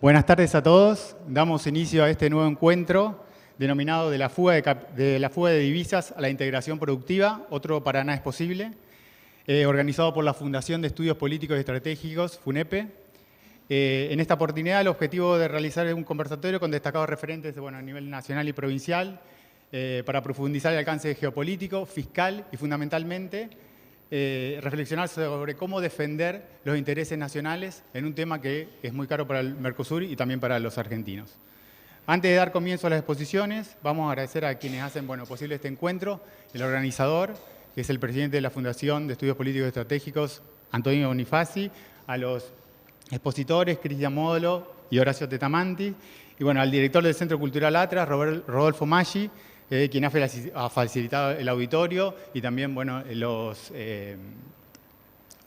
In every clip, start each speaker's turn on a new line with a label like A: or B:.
A: Buenas tardes a todos. Damos inicio a este nuevo encuentro denominado de la fuga de divisas a la integración productiva, otro Paraná es posible, organizado por la Fundación de Estudios Políticos y Estratégicos, FUNEPE. En esta oportunidad el objetivo de realizar un conversatorio con destacados referentes a nivel nacional y provincial para profundizar el alcance geopolítico, fiscal y fundamentalmente reflexionar sobre cómo defender los intereses nacionales en un tema que es muy caro para el Mercosur y también para los argentinos. Antes de dar comienzo a las exposiciones, vamos a agradecer a quienes hacen posible este encuentro, el organizador, que es el presidente de la Fundación de Estudios Políticos y Estratégicos, Antonio Bonifaci, a los expositores, Cristian Módolo y Horacio Tetamanti, y al director del Centro Cultural Atlas, Rodolfo Maggi, quien ha facilitado el auditorio y también los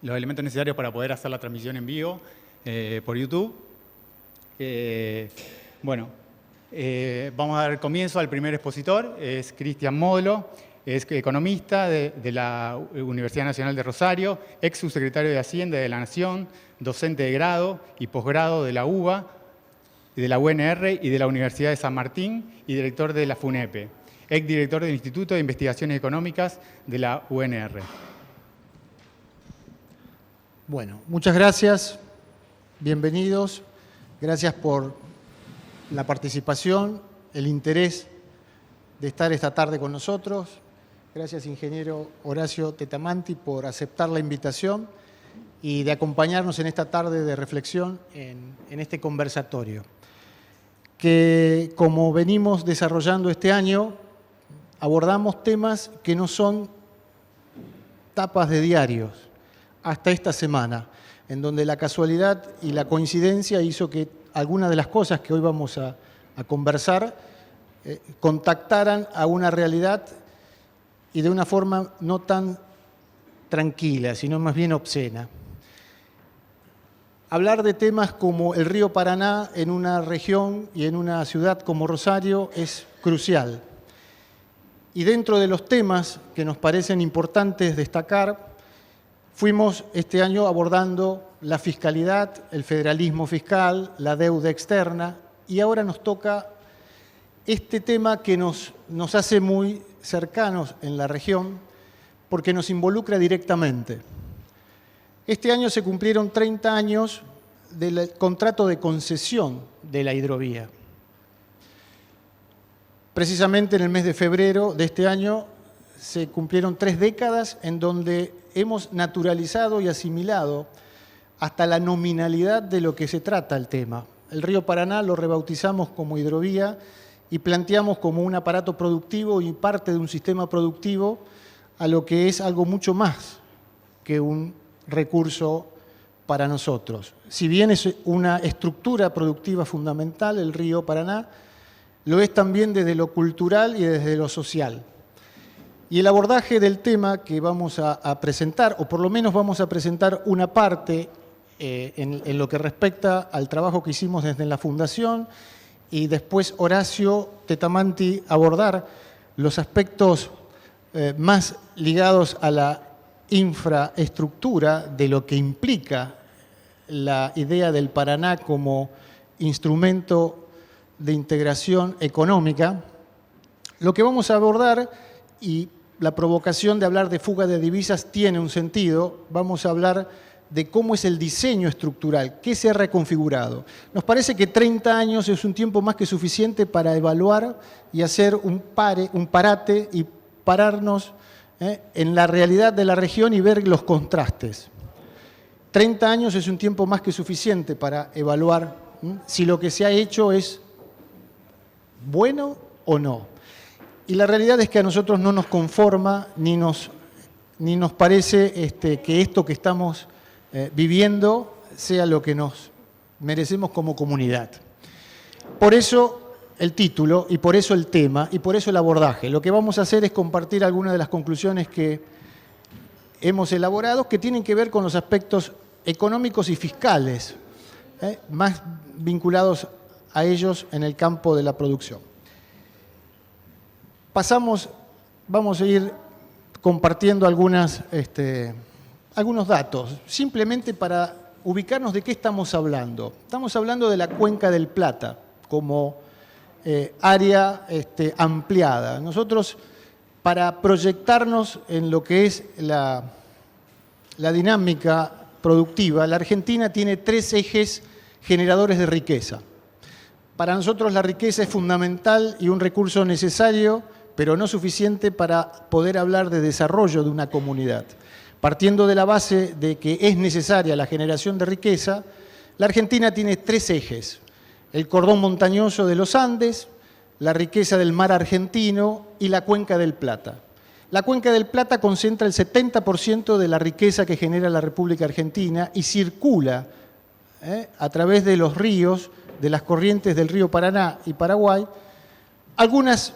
A: elementos necesarios para poder hacer la transmisión en vivo por YouTube. Vamos a dar comienzo al primer expositor, es Cristian Módolo, es economista de la Universidad Nacional de Rosario, ex subsecretario de Hacienda de la Nación, docente de grado y posgrado de la UBA, de la UNR y de la Universidad de San Martín y director de la FUNEPE. Exdirector del Instituto de Investigaciones Económicas de la UNR.
B: Bueno, muchas gracias, bienvenidos, gracias por la participación, el interés de estar esta tarde con nosotros. Gracias, ingeniero Horacio Tetamanti, por aceptar la invitación y de acompañarnos en esta tarde de reflexión en este conversatorio, que como venimos desarrollando este año, abordamos temas que no son tapas de diarios hasta esta semana, en donde la casualidad y la coincidencia hizo que algunas de las cosas que hoy vamos a conversar contactaran a una realidad y de una forma no tan tranquila, sino más bien obscena. Hablar de temas como el río Paraná en una región y en una ciudad como Rosario es crucial. Y dentro de los temas que nos parecen importantes destacar, fuimos este año abordando la fiscalidad, el federalismo fiscal, la deuda externa, y ahora nos toca este tema que nos hace muy cercanos en la región porque nos involucra directamente. Este año se cumplieron 30 años del contrato de concesión de la hidrovía. Precisamente en el mes de febrero de este año se cumplieron 3 décadas en donde hemos naturalizado y asimilado hasta la nominalidad de lo que se trata el tema. El río Paraná lo rebautizamos como hidrovía y planteamos como un aparato productivo y parte de un sistema productivo a lo que es algo mucho más que un recurso para nosotros. Si bien es una estructura productiva fundamental, el río Paraná, lo es también desde lo cultural y desde lo social. Y el abordaje del tema que vamos a presentar, o por lo menos vamos a presentar una parte en lo que respecta al trabajo que hicimos desde la Fundación, y después Horacio Tetamanti abordar los aspectos más ligados a la infraestructura de lo que implica la idea del Paraná como instrumento de integración económica. Lo que vamos a abordar, y la provocación de hablar de fuga de divisas tiene un sentido, vamos a hablar de cómo es el diseño estructural, qué se ha reconfigurado. Nos parece que 30 años es un tiempo más que suficiente para evaluar y hacer un parate y pararnos en la realidad de la región y ver los contrastes. 30 años es un tiempo más que suficiente para evaluar si lo que se ha hecho es bueno o no. Y la realidad es que a nosotros no nos conforma ni nos parece que esto que estamos viviendo sea lo que nos merecemos como comunidad. Por eso el título, y por eso el tema, y por eso el abordaje. Lo que vamos a hacer es compartir algunas de las conclusiones que hemos elaborado que tienen que ver con los aspectos económicos y fiscales, más vinculados a ellos en el campo de la producción. Vamos a ir compartiendo algunos datos, simplemente para ubicarnos de qué estamos hablando. Estamos hablando de la Cuenca del Plata como área ampliada. Nosotros, para proyectarnos en lo que es la dinámica productiva, la Argentina tiene 3 ejes generadores de riqueza. Para nosotros la riqueza es fundamental y un recurso necesario, pero no suficiente para poder hablar de desarrollo de una comunidad. Partiendo de la base de que es necesaria la generación de riqueza, la Argentina tiene 3 ejes: el cordón montañoso de los Andes, la riqueza del mar argentino y la Cuenca del Plata. La Cuenca del Plata concentra el 70% de la riqueza que genera la República Argentina y circula a través de los ríos, de las corrientes del río Paraná y Paraguay, algunas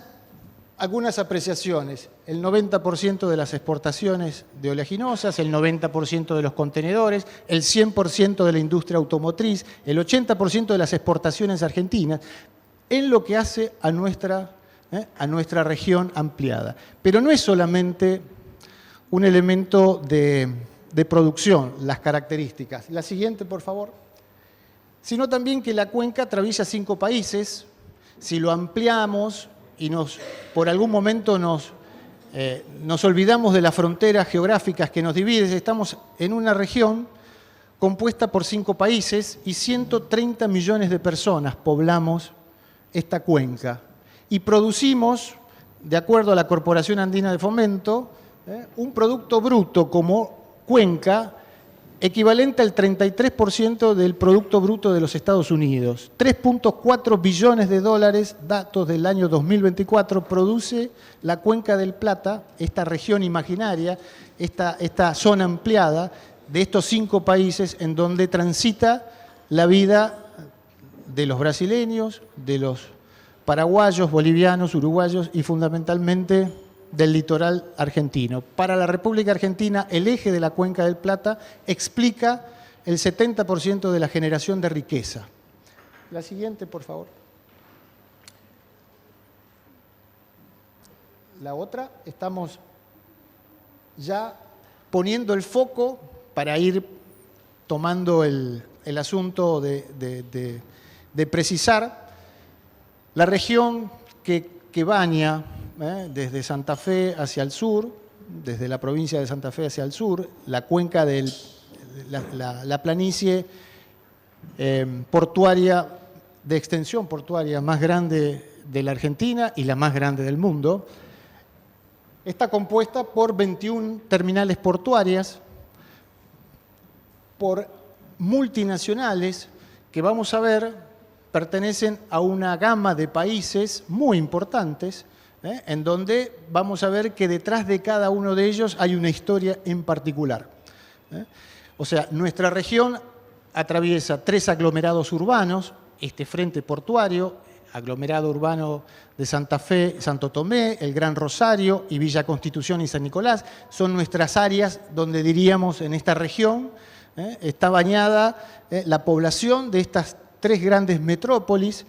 B: apreciaciones: el 90% de las exportaciones de oleaginosas, el 90% de los contenedores, el 100% de la industria automotriz, el 80% de las exportaciones argentinas, en lo que hace a nuestra región ampliada. Pero no es solamente un elemento de producción, las características. La siguiente, por favor. Sino también que la cuenca atraviesa 5 países. Si lo ampliamos y por algún momento nos olvidamos de las fronteras geográficas que nos dividen, estamos en una región compuesta por 5 países y 130 millones de personas poblamos esta cuenca. Y producimos, de acuerdo a la Corporación Andina de Fomento, un producto bruto como cuenca equivalente al 33% del Producto Bruto de los Estados Unidos. 3.4 billones de dólares, datos del año 2024, produce la Cuenca del Plata, esta región imaginaria, esta zona ampliada de estos 5 países en donde transita la vida de los brasileños, de los paraguayos, bolivianos, uruguayos y fundamentalmente del litoral argentino. Para la República Argentina, el eje de la Cuenca del Plata explica el 70% de la generación de riqueza. La siguiente, por favor. La otra, estamos ya poniendo el foco para ir tomando el asunto de precisar la región que baña desde Santa Fe hacia el sur, desde la provincia de Santa Fe hacia el sur, la cuenca de la planicie portuaria, de extensión portuaria más grande de la Argentina y la más grande del mundo. Está compuesta por 21 terminales portuarias, por multinacionales que vamos a ver pertenecen a una gama de países muy importantes, en donde vamos a ver que detrás de cada uno de ellos hay una historia en particular. O sea, nuestra región atraviesa 3 aglomerados urbanos, este frente portuario, aglomerado urbano de Santa Fe, Santo Tomé, el Gran Rosario y Villa Constitución y San Nicolás, son nuestras áreas donde diríamos en esta región está bañada la población de estas 3 grandes metrópolis,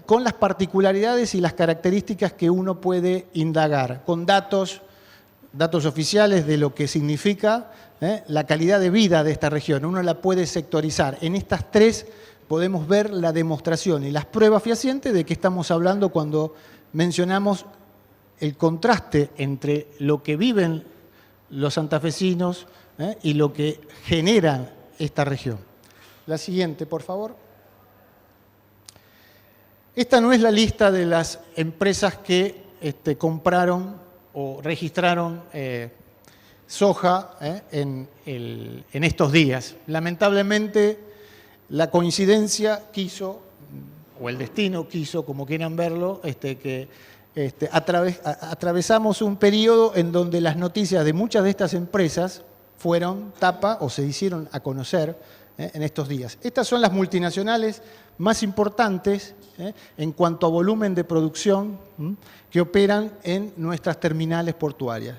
B: con las particularidades y las características que uno puede indagar, con datos oficiales de lo que significa la calidad de vida de esta región. Uno la puede sectorizar. En estas 3 podemos ver la demostración y las pruebas fehacientes de que estamos hablando cuando mencionamos el contraste entre lo que viven los santafesinos y lo que generan esta región. La siguiente, por favor. Esta no es la lista de las empresas que compraron o registraron soja en estos días. Lamentablemente, la coincidencia quiso, o el destino quiso, como quieran verlo, que atravesamos un periodo en donde las noticias de muchas de estas empresas fueron tapa o se hicieron a conocer en estos días. Estas son las multinacionales más importantes en cuanto a volumen de producción que operan en nuestras terminales portuarias,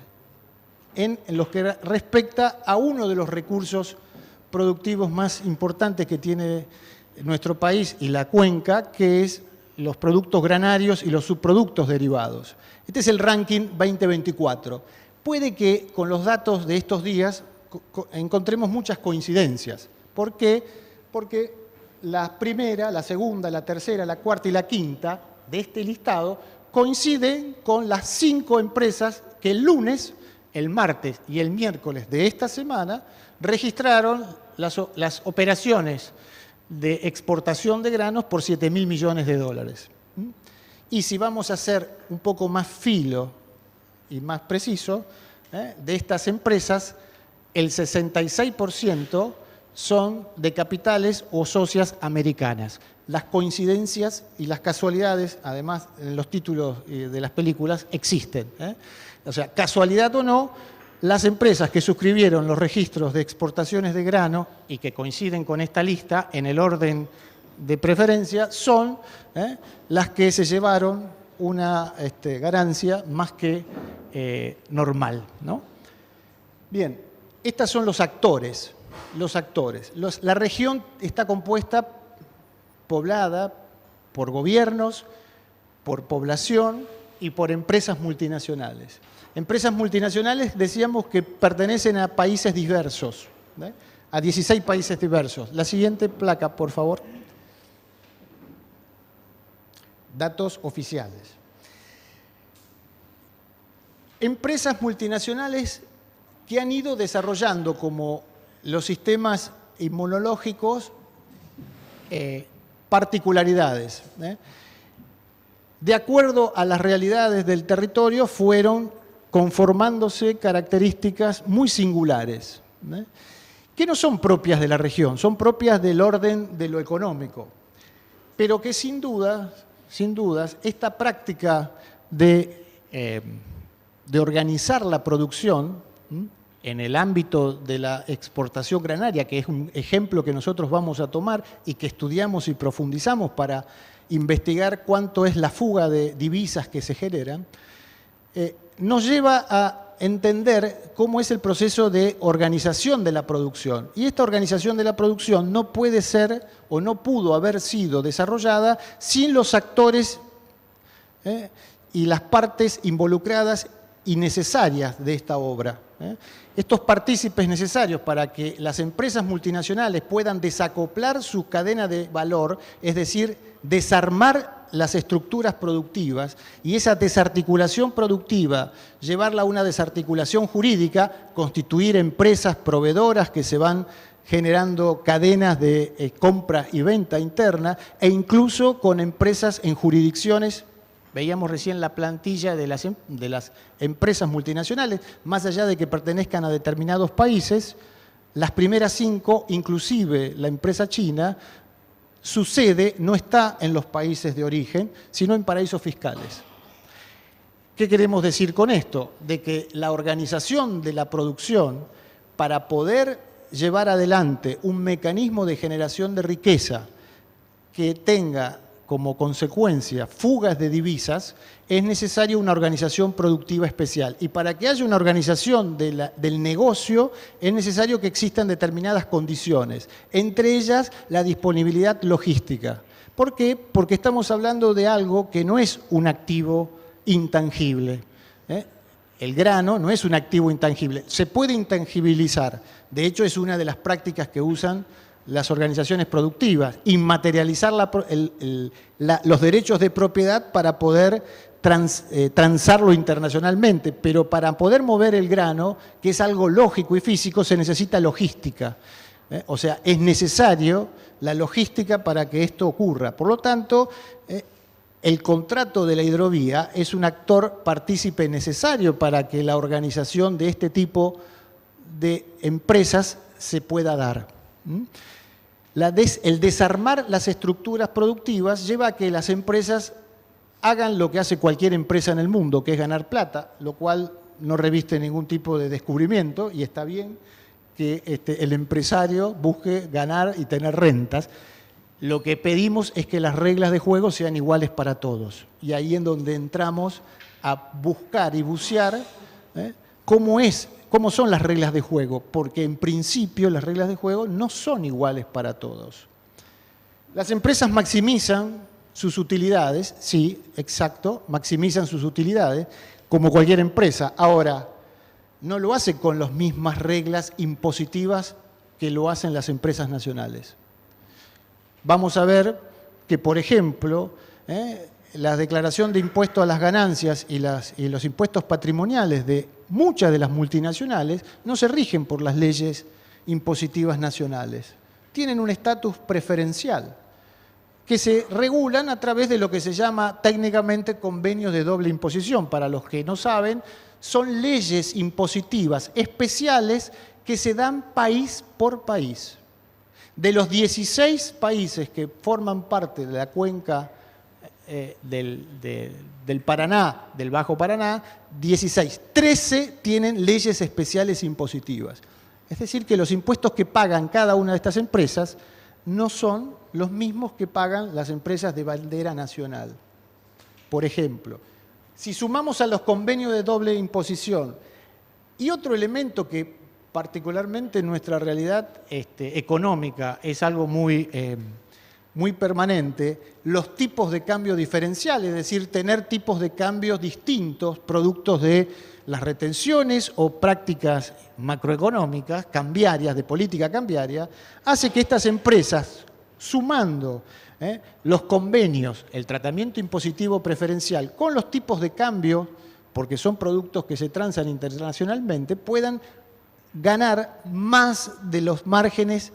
B: en lo que respecta a uno de los recursos productivos más importantes que tiene nuestro país y la cuenca, que es los productos granarios y los subproductos derivados. Este es el ranking 2024. Puede que con los datos de estos días encontremos muchas coincidencias, ¿Por qué? Porque la primera, la segunda, la tercera, la cuarta y la quinta de este listado coinciden con las 5 empresas que el lunes, el martes y el miércoles de esta semana registraron las operaciones de exportación de granos por 7.000 millones de dólares. Y si vamos a ser un poco más filo y más preciso, de estas empresas, el 66% son de capitales o socias americanas. Las coincidencias y las casualidades, además en los títulos de las películas, existen. O sea, casualidad o no, las empresas que suscribieron los registros de exportaciones de grano y que coinciden con esta lista en el orden de preferencia son las que se llevaron una ganancia más que normal, ¿no? Bien, estos son los actores. La región está compuesta, poblada por gobiernos, por población y por empresas multinacionales. Empresas multinacionales, decíamos que pertenecen a países diversos, a 16 países diversos. La siguiente placa, por favor. Datos oficiales. Empresas multinacionales que han ido desarrollando como los sistemas inmunológicos particularidades. De acuerdo a las realidades del territorio, fueron conformándose características muy singulares, que no son propias de la región, son propias del orden de lo económico, pero que sin dudas, esta práctica de organizar la producción en el ámbito de la exportación granaria, que es un ejemplo que nosotros vamos a tomar y que estudiamos y profundizamos para investigar cuánto es la fuga de divisas que se generan, nos lleva a entender cómo es el proceso de organización de la producción. Y esta organización de la producción no puede ser o no pudo haber sido desarrollada sin los actores y las partes involucradas y necesarias de esta obra. Estos partícipes necesarios para que las empresas multinacionales puedan desacoplar su cadena de valor, es decir, desarmar las estructuras productivas y esa desarticulación productiva, llevarla a una desarticulación jurídica, constituir empresas proveedoras que se van generando cadenas de compra y venta interna e incluso con empresas en jurisdicciones. Veíamos recién la plantilla de las empresas multinacionales, más allá de que pertenezcan a determinados países, las primeras 5, inclusive la empresa china, su sede no está en los países de origen, sino en paraísos fiscales. ¿Qué queremos decir con esto? De que la organización de la producción, para poder llevar adelante un mecanismo de generación de riqueza que tenga como consecuencia fugas de divisas, es necesaria una organización productiva especial. Y para que haya una organización del negocio, es necesario que existan determinadas condiciones, entre ellas la disponibilidad logística. ¿Por qué? Porque estamos hablando de algo que no es un activo intangible. El grano no es un activo intangible, se puede intangibilizar. De hecho, es una de las prácticas que usan las organizaciones productivas, inmaterializar los derechos de propiedad para poder transarlo internacionalmente, pero para poder mover el grano, que es algo lógico y físico, se necesita logística. O sea, es necesario la logística para que esto ocurra. Por lo tanto, el contrato de la hidrovía es un actor partícipe necesario para que la organización de este tipo de empresas se pueda dar. El desarmar las estructuras productivas lleva a que las empresas hagan lo que hace cualquier empresa en el mundo, que es ganar plata, lo cual no reviste ningún tipo de descubrimiento y está bien que el empresario busque ganar y tener rentas. Lo que pedimos es que las reglas de juego sean iguales para todos. Y ahí es donde entramos a buscar y bucear cómo son las reglas de juego, porque en principio las reglas de juego no son iguales para todos. Las empresas maximizan sus utilidades, sí, exacto, maximizan sus utilidades, como cualquier empresa. Ahora, no lo hace con las mismas reglas impositivas que lo hacen las empresas nacionales. Vamos a ver que, por ejemplo, la declaración de impuesto a las ganancias y los impuestos patrimoniales de muchas de las multinacionales no se rigen por las leyes impositivas nacionales. Tienen un estatus preferencial que se regulan a través de lo que se llama técnicamente convenios de doble imposición. Para los que no saben, son leyes impositivas especiales que se dan país por país. De los 16 países que forman parte de la cuenca del Paraná, del Bajo Paraná, 13 tienen leyes especiales impositivas. Es decir, que los impuestos que pagan cada una de estas empresas no son los mismos que pagan las empresas de bandera nacional. Por ejemplo, si sumamos a los convenios de doble imposición y otro elemento que particularmente en nuestra realidad económica es algo muy permanente, los tipos de cambio diferencial, es decir, tener tipos de cambios distintos, productos de las retenciones o prácticas macroeconómicas, cambiarias, de política cambiaria, hace que estas empresas, sumando los convenios, el tratamiento impositivo preferencial con los tipos de cambio, porque son productos que se transan internacionalmente, puedan ganar más de los márgenes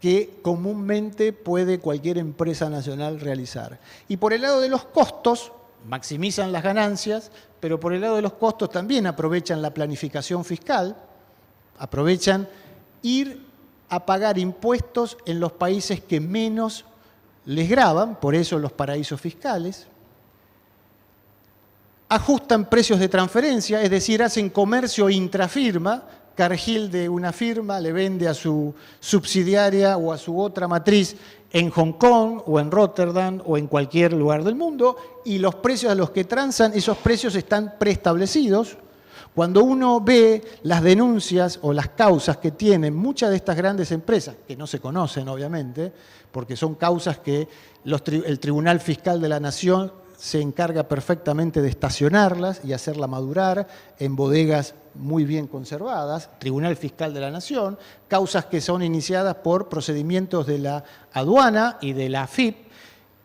B: que comúnmente puede cualquier empresa nacional realizar. Y por el lado de los costos, maximizan las ganancias, pero por el lado de los costos también aprovechan la planificación fiscal, aprovechan ir a pagar impuestos en los países que menos les gravan, por eso los paraísos fiscales, ajustan precios de transferencia, es decir, hacen comercio intrafirma. Cargill de una firma le vende a su subsidiaria o a su otra matriz en Hong Kong o en Rotterdam o en cualquier lugar del mundo, y los precios a los que transan, esos precios están preestablecidos. Cuando uno ve las denuncias o las causas que tienen muchas de estas grandes empresas, que no se conocen obviamente, porque son causas que el Tribunal Fiscal de la Nación se encarga perfectamente de estacionarlas y hacerla madurar en bodegas muy bien conservadas, Tribunal Fiscal de la Nación, causas que son iniciadas por procedimientos de la aduana y de la AFIP,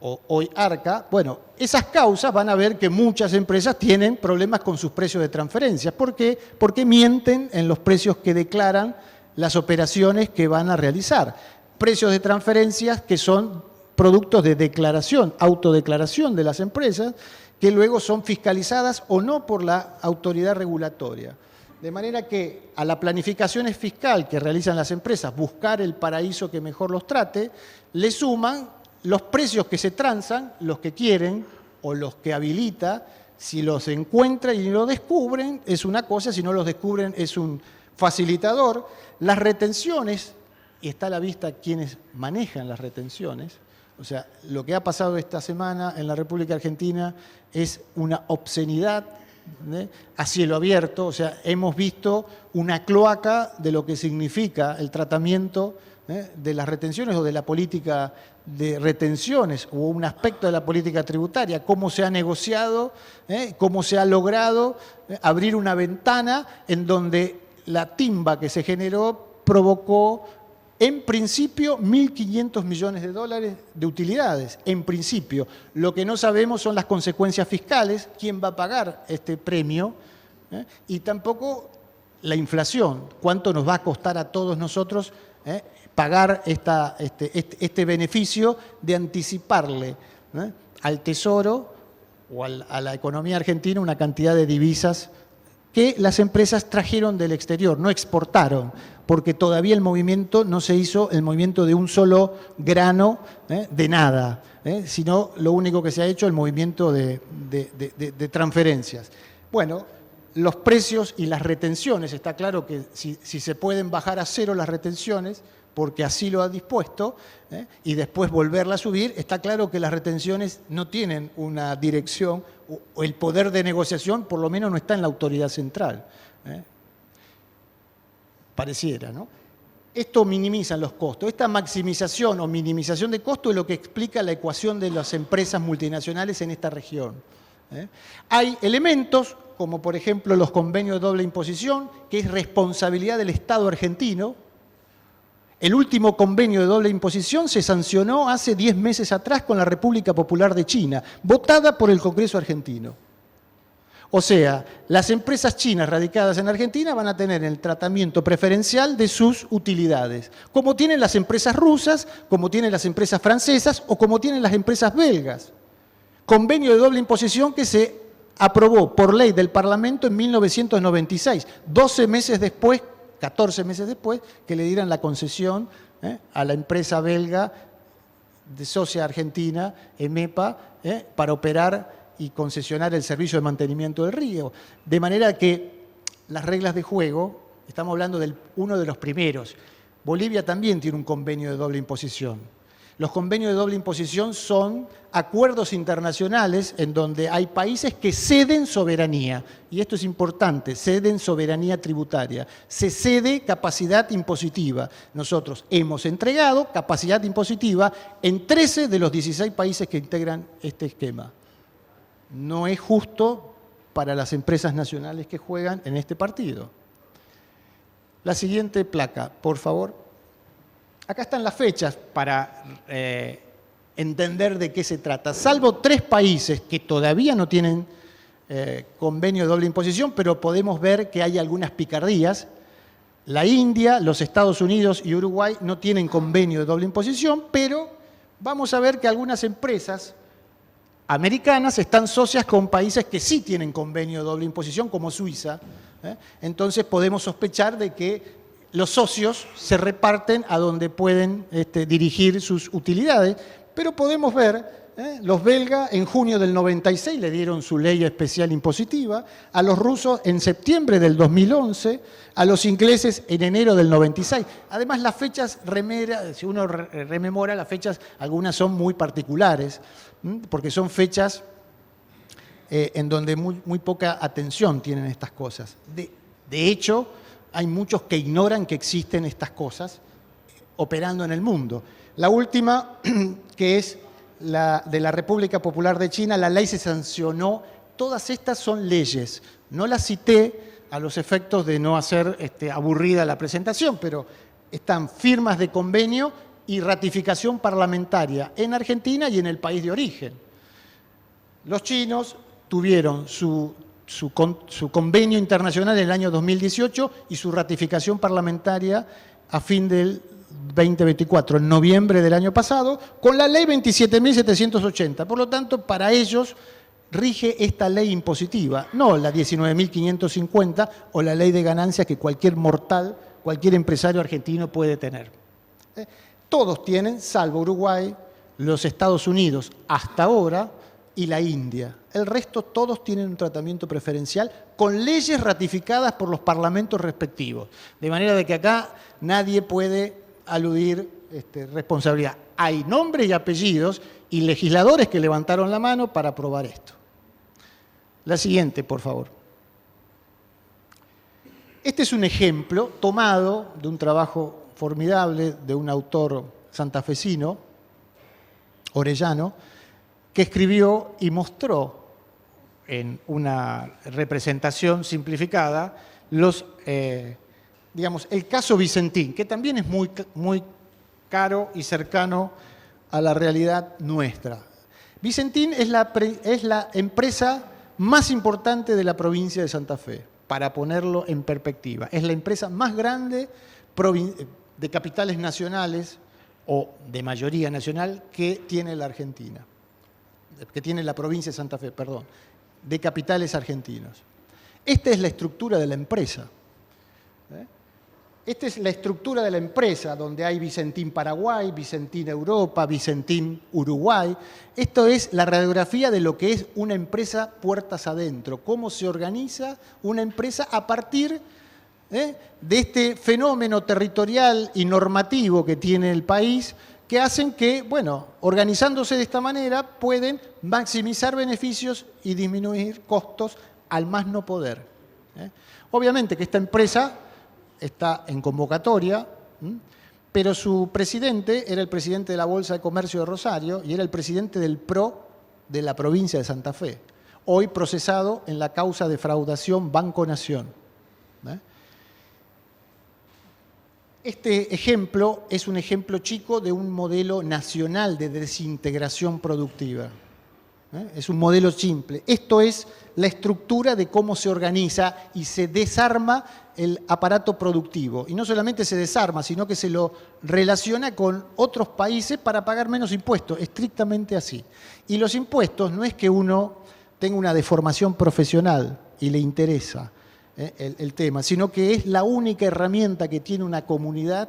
B: o hoy ARCA. Bueno, esas causas van a ver que muchas empresas tienen problemas con sus precios de transferencia. ¿Por qué? Porque mienten en los precios que declaran las operaciones que van a realizar. Precios de transferencias que son productos de declaración, autodeclaración de las empresas, que luego son fiscalizadas o no por la autoridad regulatoria. De manera que a la planificación fiscal que realizan las empresas, buscar el paraíso que mejor los trate, le suman los precios que se transan, los que quieren o los que habilita. Si los encuentran y lo descubren, es una cosa; si no los descubren, es un facilitador. Las retenciones, y está a la vista quienes manejan las retenciones. O sea, lo que ha pasado esta semana en la República Argentina es una obscenidad a cielo abierto. O sea, hemos visto una cloaca de lo que significa el tratamiento de las retenciones o de la política de retenciones, o un aspecto de la política tributaria, cómo se ha negociado, cómo se ha logrado abrir una ventana en donde la timba que se generó provocó en principio 1.500 millones de dólares de utilidades, en principio. Lo que no sabemos son las consecuencias fiscales, quién va a pagar este premio, y tampoco la inflación, cuánto nos va a costar a todos nosotros pagar este beneficio de anticiparle al Tesoro o a la economía argentina una cantidad de divisas que las empresas trajeron del exterior, no exportaron, porque todavía el movimiento no se hizo el movimiento de un solo grano de nada, sino lo único que se ha hecho el movimiento de transferencias. Bueno, los precios y las retenciones, está claro que si se pueden bajar a cero las retenciones, porque así lo ha dispuesto, y después volverla a subir, está claro que las retenciones no tienen una dirección, o el poder de negociación por lo menos no está en la autoridad central. Pareciera, ¿no? Esto minimiza los costos. Esta maximización o minimización de costos es lo que explica la ecuación de las empresas multinacionales en esta región. Hay elementos, como por ejemplo los convenios de doble imposición, que es responsabilidad del Estado argentino. El último convenio de doble imposición se sancionó hace 10 meses atrás con la República Popular de China, votada por el Congreso argentino. O sea, las empresas chinas radicadas en Argentina van a tener el tratamiento preferencial de sus utilidades, como tienen las empresas rusas, como tienen las empresas francesas o como tienen las empresas belgas. Convenio de doble imposición que se aprobó por ley del Parlamento en 1996, 12 meses después, 14 meses después, que le dieran la concesión a la empresa belga de socia argentina, EMEPA, para operar y concesionar el servicio de mantenimiento del río. De manera que las reglas de juego, estamos hablando de uno de los primeros. Bolivia también tiene un convenio de doble imposición. Los convenios de doble imposición son acuerdos internacionales en donde hay países que ceden soberanía, y esto es importante, ceden soberanía tributaria, se cede capacidad impositiva. Nosotros hemos entregado capacidad impositiva en 13 de los 16 países que integran este esquema. No es justo para las empresas nacionales que juegan en este partido. La siguiente placa, por favor. Acá están las fechas para entender de qué se trata. Salvo 3 países que todavía no tienen convenio de doble imposición, pero podemos ver que hay algunas picardías. La India, los Estados Unidos y Uruguay no tienen convenio de doble imposición, pero vamos a ver que algunas empresas americanas están socias con países que sí tienen convenio de doble imposición, como Suiza. Entonces podemos sospechar de que los socios se reparten a donde pueden dirigir sus utilidades, pero podemos ver, los belgas en junio del 96 le dieron su ley especial impositiva, a los rusos en septiembre del 2011, a los ingleses en enero del 96. Además, las fechas, si uno rememora las fechas, algunas son muy particulares, porque son fechas en donde muy poca atención tienen estas cosas. De hecho, hay muchos que ignoran que existen estas cosas operando en el mundo. La última, que es la de la República Popular de China, la ley se sancionó. Todas estas son leyes. No las cité a los efectos de no hacer aburrida la presentación, pero están firmas de convenio y ratificación parlamentaria en Argentina y en el país de origen. Los chinos tuvieron su convenio internacional en el año 2018 y su ratificación parlamentaria a fin del 2024, en noviembre del año pasado, con la ley 27.780. Por lo tanto, para ellos rige esta ley impositiva, no la 19.550 o la ley de ganancias que cualquier mortal, cualquier empresario argentino puede tener. Todos tienen, salvo Uruguay, los Estados Unidos hasta ahora y la India. El resto todos tienen un tratamiento preferencial con leyes ratificadas por los parlamentos respectivos. De manera de que acá nadie puede aludir responsabilidad. Hay nombres y apellidos y legisladores que levantaron la mano para aprobar esto. La siguiente, por favor. Este es un ejemplo tomado de un trabajo formidable de un autor santafesino, Orellano, que escribió y mostró en una representación simplificada el caso Vicentín, que también es muy caro y cercano a la realidad nuestra. Vicentín es la empresa más importante de la provincia de Santa Fe, para ponerlo en perspectiva. Es la empresa más grande de capitales nacionales o de mayoría nacional que tiene la Argentina, que tiene la provincia de Santa Fe, perdón, de capitales argentinos. Esta es la estructura de la empresa. Esta es la estructura de la empresa, donde hay Vicentín Paraguay, Vicentín Europa, Vicentín Uruguay. Esto es la radiografía de lo que es una empresa puertas adentro, cómo se organiza una empresa a partir de este fenómeno territorial y normativo que tiene el país, que hacen que, organizándose de esta manera, pueden maximizar beneficios y disminuir costos al más no poder. Obviamente que esta empresa está en convocatoria, pero su presidente era el presidente de la Bolsa de Comercio de Rosario y era el presidente del PRO de la provincia de Santa Fe, hoy procesado en la causa de defraudación Banco Nación. Este ejemplo es un ejemplo chico de un modelo nacional de desintegración productiva. Es un modelo simple. Esto es la estructura de cómo se organiza y se desarma el aparato productivo. Y no solamente se desarma, sino que se lo relaciona con otros países para pagar menos impuestos, estrictamente así. Y los impuestos no es que uno tenga una deformación profesional y le interesa el tema, sino que es la única herramienta que tiene una comunidad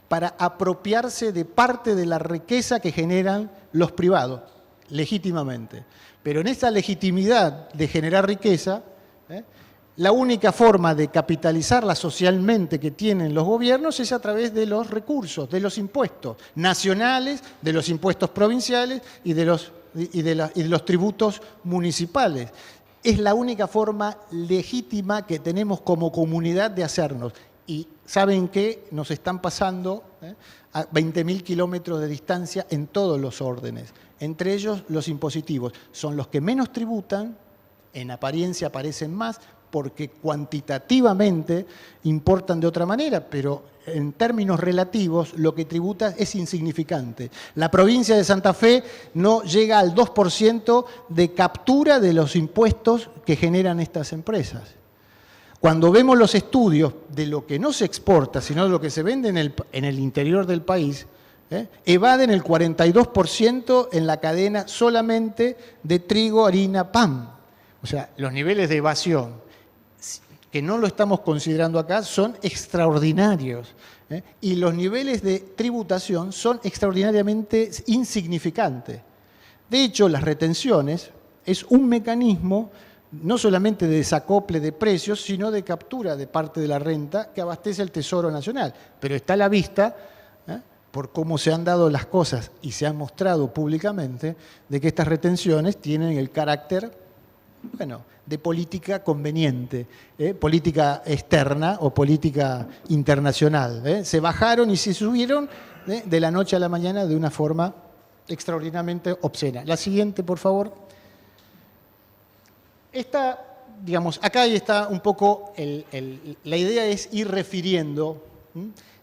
B: para apropiarse de parte de la riqueza que generan los privados, legítimamente. Pero en esa legitimidad de generar riqueza, la única forma de capitalizarla socialmente que tienen los gobiernos es a través de los recursos, de los impuestos nacionales, de los impuestos provinciales y de los tributos municipales. Es la única forma legítima que tenemos como comunidad de hacernos. Y ¿saben qué? Nos están pasando a 20.000 kilómetros de distancia en todos los órdenes. Entre ellos los impositivos. Son los que menos tributan, en apariencia parecen más, porque cuantitativamente importan de otra manera, pero en términos relativos lo que tributa es insignificante. La provincia de Santa Fe no llega al 2% de captura de los impuestos que generan estas empresas. Cuando vemos los estudios de lo que no se exporta, sino de lo que se vende en el interior del país, evaden el 42% en la cadena solamente de trigo, harina, pan. O sea, los niveles de evasión, que no lo estamos considerando acá, son extraordinarios. Y los niveles de tributación son extraordinariamente insignificantes. De hecho, las retenciones es un mecanismo no solamente de desacople de precios, sino de captura de parte de la renta que abastece el Tesoro Nacional. Pero está a la vista, por cómo se han dado las cosas y se ha mostrado públicamente, de que estas retenciones tienen el carácter, de política conveniente, política externa o política internacional. Se bajaron y se subieron de la noche a la mañana de una forma extraordinariamente obscena. La siguiente, por favor. Acá está un poco, la idea es ir refiriendo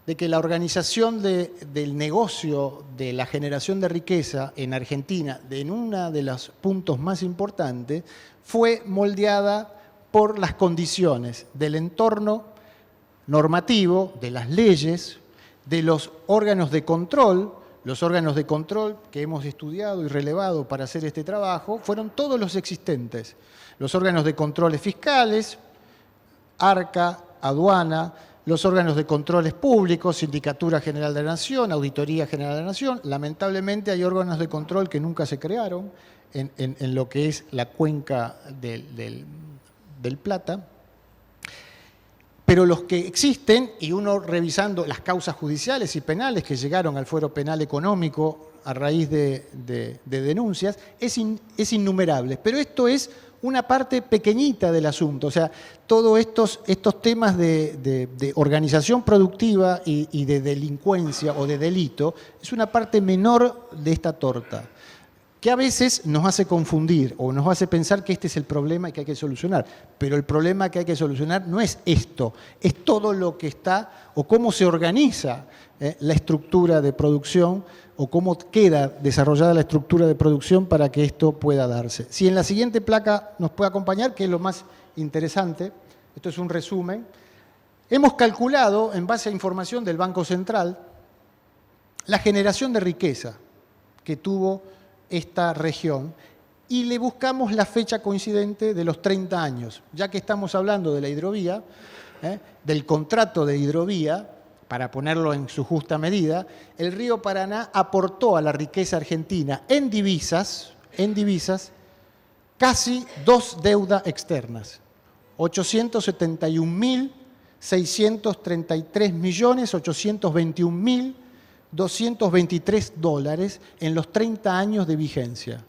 B: de que la organización del negocio de la generación de riqueza en Argentina, en uno de los puntos más importantes, fue moldeada por las condiciones del entorno normativo, de las leyes, de los órganos de control. Los órganos de control que hemos estudiado y relevado para hacer este trabajo fueron todos los existentes. Los órganos de controles fiscales, ARCA, aduana, los órganos de controles públicos, Sindicatura General de la Nación, Auditoría General de la Nación. Lamentablemente hay órganos de control que nunca se crearon en lo que es la cuenca del Plata. Pero los que existen, y uno revisando las causas judiciales y penales que llegaron al fuero penal económico a raíz de denuncias, es innumerable. Pero esto es una parte pequeñita del asunto. O sea, todos estos temas de organización productiva y de delincuencia o de delito es una parte menor de esta torta, que a veces nos hace confundir o nos hace pensar que este es el problema y que hay que solucionar. Pero el problema que hay que solucionar no es esto, es todo lo que está o cómo se organiza la estructura de producción o cómo queda desarrollada la estructura de producción para que esto pueda darse. Si en la siguiente placa nos puede acompañar, que es lo más interesante, esto es un resumen, hemos calculado, en base a información del Banco Central, la generación de riqueza que tuvo esta región y le buscamos la fecha coincidente de los 30 años. Ya que estamos hablando de la hidrovía, del contrato de hidrovía, para ponerlo en su justa medida, el río Paraná aportó a la riqueza argentina en divisas casi 2 deudas externas, 871.633.821.223 en los 30 años de vigencia.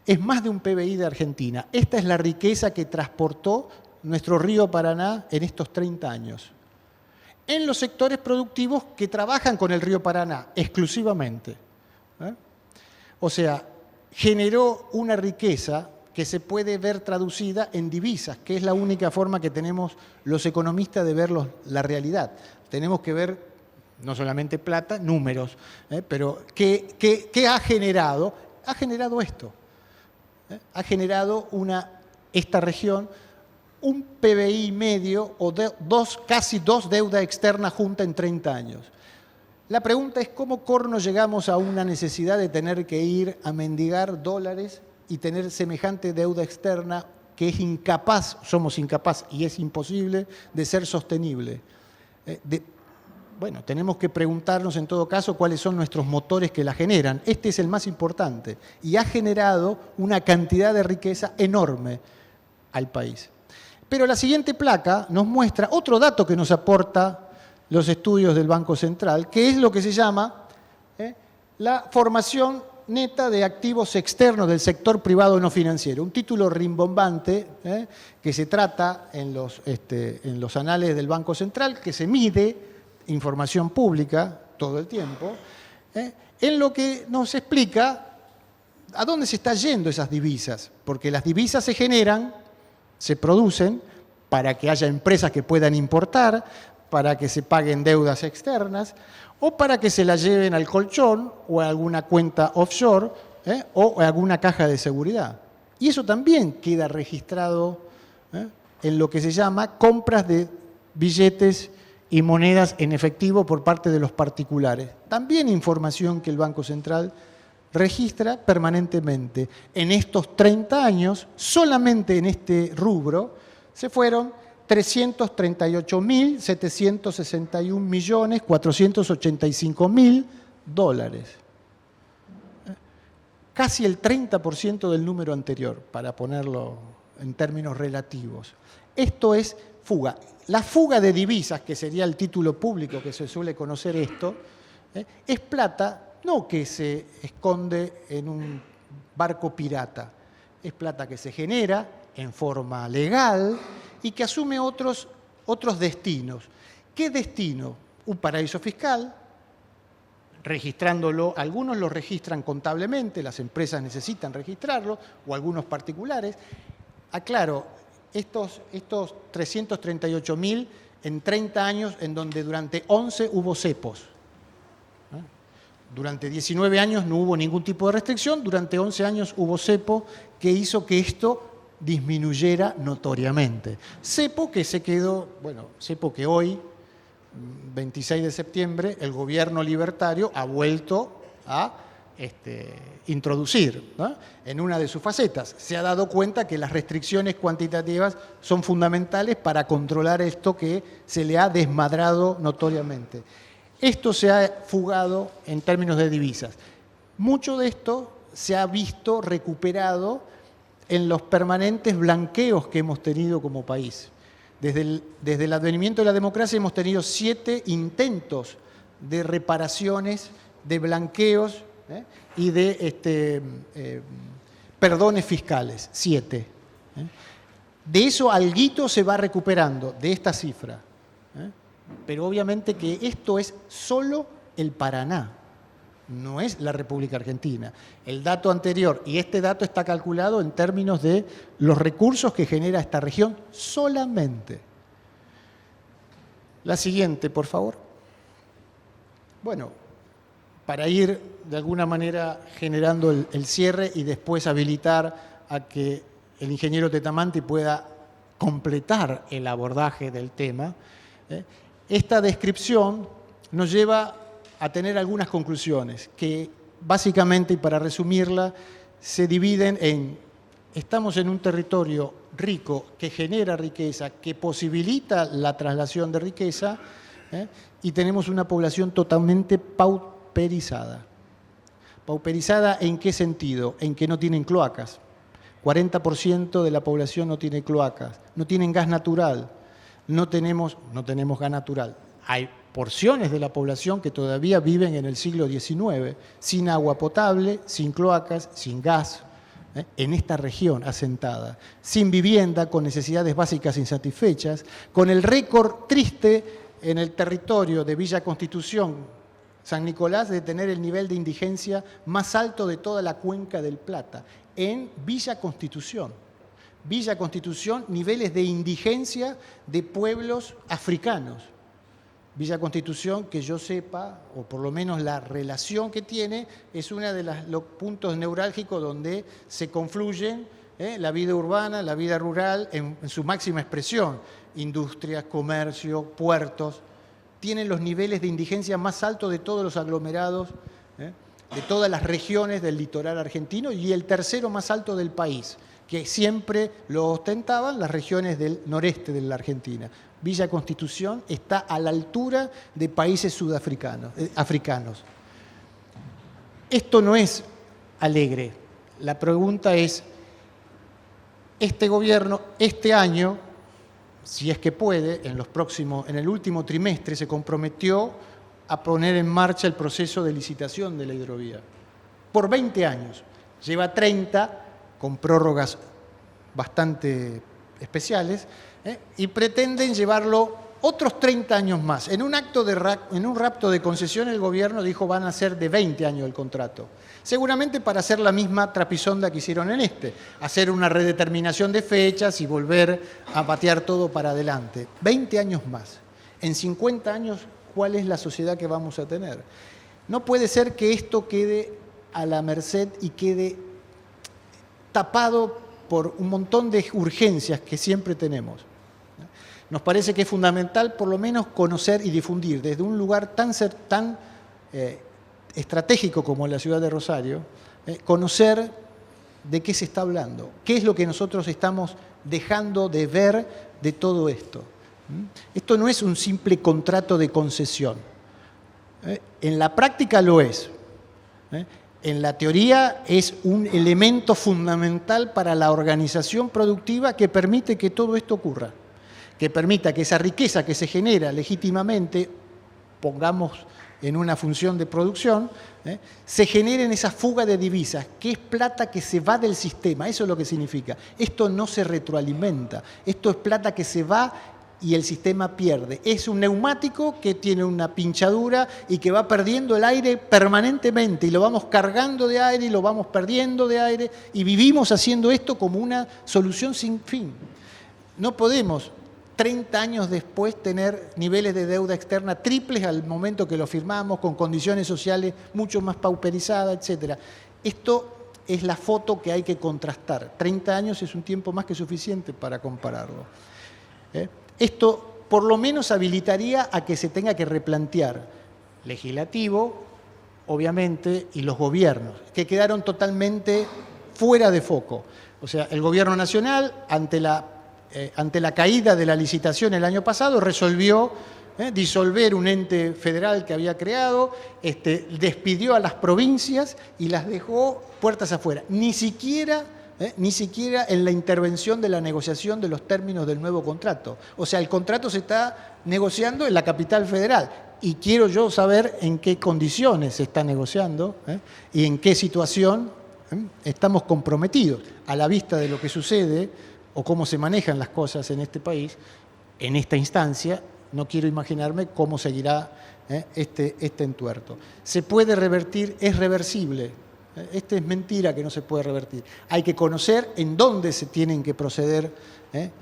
B: Es más de un PBI de Argentina. Esta es la riqueza que transportó nuestro río Paraná en estos 30 años. En los sectores productivos que trabajan con el río Paraná exclusivamente. O sea, generó una riqueza que se puede ver traducida en divisas, que es la única forma que tenemos los economistas de ver la realidad. Tenemos que ver no solamente plata, números. Pero ¿qué ha generado? Ha generado esto. Ha generado esta región un PBI medio o casi dos deuda externa junta en 30 años. La pregunta es cómo corno llegamos a una necesidad de tener que ir a mendigar dólares y tener semejante deuda externa que es incapaz, somos incapaz y es imposible de ser sostenible. Bueno, tenemos que preguntarnos en todo caso cuáles son nuestros motores que la generan. Este es el más importante y ha generado una cantidad de riqueza enorme al país. Pero la siguiente placa nos muestra otro dato que nos aporta los estudios del Banco Central, que es lo que se llama la formación neta de activos externos del sector privado no financiero. Un título rimbombante que se trata en los anales del Banco Central, que se mide, información pública todo el tiempo, en lo que nos explica a dónde se están yendo esas divisas, porque las divisas se generan, se producen para que haya empresas que puedan importar, para que se paguen deudas externas, o para que se las lleven al colchón o a alguna cuenta offshore o a alguna caja de seguridad. Y eso también queda registrado en lo que se llama compras de billetes y monedas en efectivo por parte de los particulares. También información que el Banco Central registra permanentemente. En estos 30 años, solamente en este rubro, se fueron 338.761.485.000 dólares. Casi el 30% del número anterior, para ponerlo en términos relativos. Esto es fuga. La fuga de divisas, que sería el título público que se suele conocer esto, es plata no que se esconde en un barco pirata, es plata que se genera en forma legal y que asume otros destinos. ¿Qué destino? Un paraíso fiscal, registrándolo, algunos lo registran contablemente, las empresas necesitan registrarlo, o algunos particulares. Aclaro, estos 338.000 en 30 años en donde durante 11 hubo cepos. Durante 19 años no hubo ningún tipo de restricción, durante 11 años hubo cepo que hizo que esto disminuyera notoriamente. Cepo que se quedó, cepo que hoy, 26 de septiembre, el gobierno libertario ha vuelto a introducir, ¿no? En una de sus facetas. Se ha dado cuenta que las restricciones cuantitativas son fundamentales para controlar esto que se le ha desmadrado notoriamente. Esto se ha fugado en términos de divisas. Mucho de esto se ha visto recuperado en los permanentes blanqueos que hemos tenido como país. Desde el advenimiento de la democracia hemos tenido 7 intentos de reparaciones, de blanqueos y de perdones fiscales, 7. De eso alguito se va recuperando, de esta cifra. Pero obviamente que esto es solo el Paraná, no es la República Argentina. El dato anterior y este dato está calculado en términos de los recursos que genera esta región solamente. La siguiente, por favor. Bueno, para ir de alguna manera generando el cierre y después habilitar a que el ingeniero Tetamanti pueda completar el abordaje del tema, esta descripción nos lleva a tener algunas conclusiones que básicamente, y para resumirla, se dividen en: estamos en un territorio rico que genera riqueza, que posibilita la traslación de riqueza, y tenemos una población totalmente pauperizada. ¿Pauperizada en qué sentido? En que no tienen cloacas. 40% de la población no tiene cloacas, no tienen gas natural. No tenemos gas natural. Hay porciones de la población que todavía viven en el siglo XIX, sin agua potable, sin cloacas, sin gas, en esta región asentada, sin vivienda, con necesidades básicas insatisfechas, con el récord triste en el territorio de Villa Constitución, San Nicolás, de tener el nivel de indigencia más alto de toda la cuenca del Plata, en Villa Constitución. Villa Constitución, niveles de indigencia de pueblos africanos. Villa Constitución, que yo sepa, o por lo menos la relación que tiene, es uno de los puntos neurálgicos donde se confluyen la vida urbana, la vida rural, en su máxima expresión. Industrias, comercio, puertos. Tienen los niveles de indigencia más altos de todos los aglomerados, de todas las regiones del litoral argentino, y el tercero más alto del país, que siempre lo ostentaban las regiones del noreste de la Argentina. Villa Constitución está a la altura de países africanos. Esto no es alegre. La pregunta es, este gobierno, este año, si es que puede, en el último trimestre se comprometió a poner en marcha el proceso de licitación de la hidrovía. Por 20 años. Lleva 30, con prórrogas bastante especiales, y pretenden llevarlo otros 30 años más. En un rapto de concesión el gobierno dijo van a ser de 20 años el contrato. Seguramente para hacer la misma trapisonda que hicieron en hacer una redeterminación de fechas y volver a patear todo para adelante. 20 años más. En 50 años, ¿cuál es la sociedad que vamos a tener? No puede ser que esto quede a la merced y quede tapado por un montón de urgencias que siempre tenemos. Nos parece que es fundamental por lo menos conocer y difundir desde un lugar tan estratégico como la ciudad de Rosario, conocer de qué se está hablando, qué es lo que nosotros estamos dejando de ver de todo esto. Esto no es un simple contrato de concesión. En la práctica lo es. En la teoría es un elemento fundamental para la organización productiva que permite que todo esto ocurra, que permita que esa riqueza que se genera legítimamente, pongamos en una función de producción, se genere en esa fuga de divisas, que es plata que se va del sistema. Eso es lo que significa. Esto no se retroalimenta, esto es plata que se va y el sistema pierde. Es un neumático que tiene una pinchadura y que va perdiendo el aire permanentemente y lo vamos cargando de aire y lo vamos perdiendo de aire y vivimos haciendo esto como una solución sin fin. No podemos 30 años después tener niveles de deuda externa triples al momento que lo firmamos, con condiciones sociales mucho más pauperizadas, etc. Esto es la foto que hay que contrastar. 30 años es un tiempo más que suficiente para compararlo. Esto por lo menos habilitaría a que se tenga que replantear legislativo, obviamente, y los gobiernos, que quedaron totalmente fuera de foco. O sea, el gobierno nacional, ante la caída de la licitación el año pasado, resolvió disolver un ente federal que había creado, despidió a las provincias y las dejó puertas afuera. Ni siquiera en la intervención de la negociación de los términos del nuevo contrato. O sea, el contrato se está negociando en la capital federal y quiero yo saber en qué condiciones se está negociando y en qué situación estamos comprometidos a la vista de lo que sucede o cómo se manejan las cosas en este país. En esta instancia, no quiero imaginarme cómo seguirá este entuerto. ¿Se puede revertir? Es reversible. Es mentira que no se puede revertir. Hay que conocer en dónde se tienen que proceder,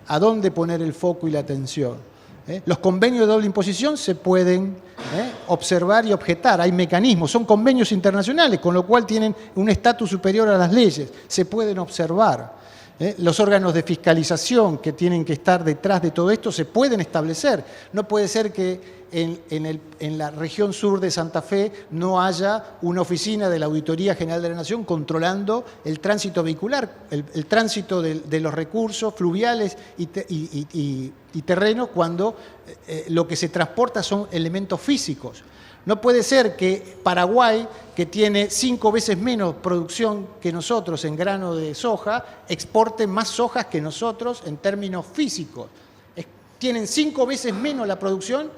B: a dónde poner el foco y la atención. Los convenios de doble imposición se pueden observar y objetar. Hay mecanismos, son convenios internacionales, con lo cual tienen un estatus superior a las leyes. Se pueden observar. Los órganos de fiscalización que tienen que estar detrás de todo esto se pueden establecer. No puede ser que en la región sur de Santa Fe no haya una oficina de la Auditoría General de la Nación controlando el tránsito vehicular, el tránsito de los recursos fluviales y terrenos cuando lo que se transporta son elementos físicos. No puede ser que Paraguay, que tiene 5 veces menos producción que nosotros en grano de soja, exporte más sojas que nosotros en términos físicos. Tienen 5 veces menos la producción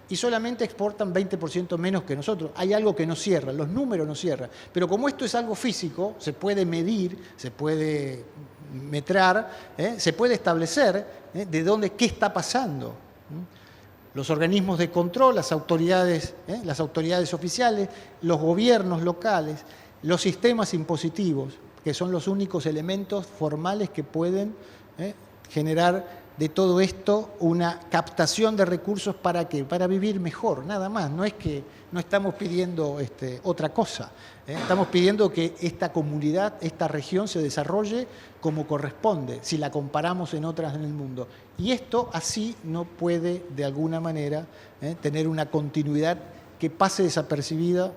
B: y solamente exportan 20% menos que nosotros. Hay algo que no cierra, los números no cierran. Pero como esto es algo físico, se puede medir, se puede metrar, se puede establecer qué está pasando. Los organismos de control, las autoridades oficiales, los gobiernos locales, los sistemas impositivos, que son los únicos elementos formales que pueden generar de todo esto una captación de recursos ¿para qué? Para vivir mejor, nada más. No es que no estamos pidiendo otra cosa. Estamos pidiendo que esta comunidad, esta región se desarrolle como corresponde, si la comparamos en otras en el mundo. Y esto así no puede, de alguna manera, tener una continuidad que pase desapercibida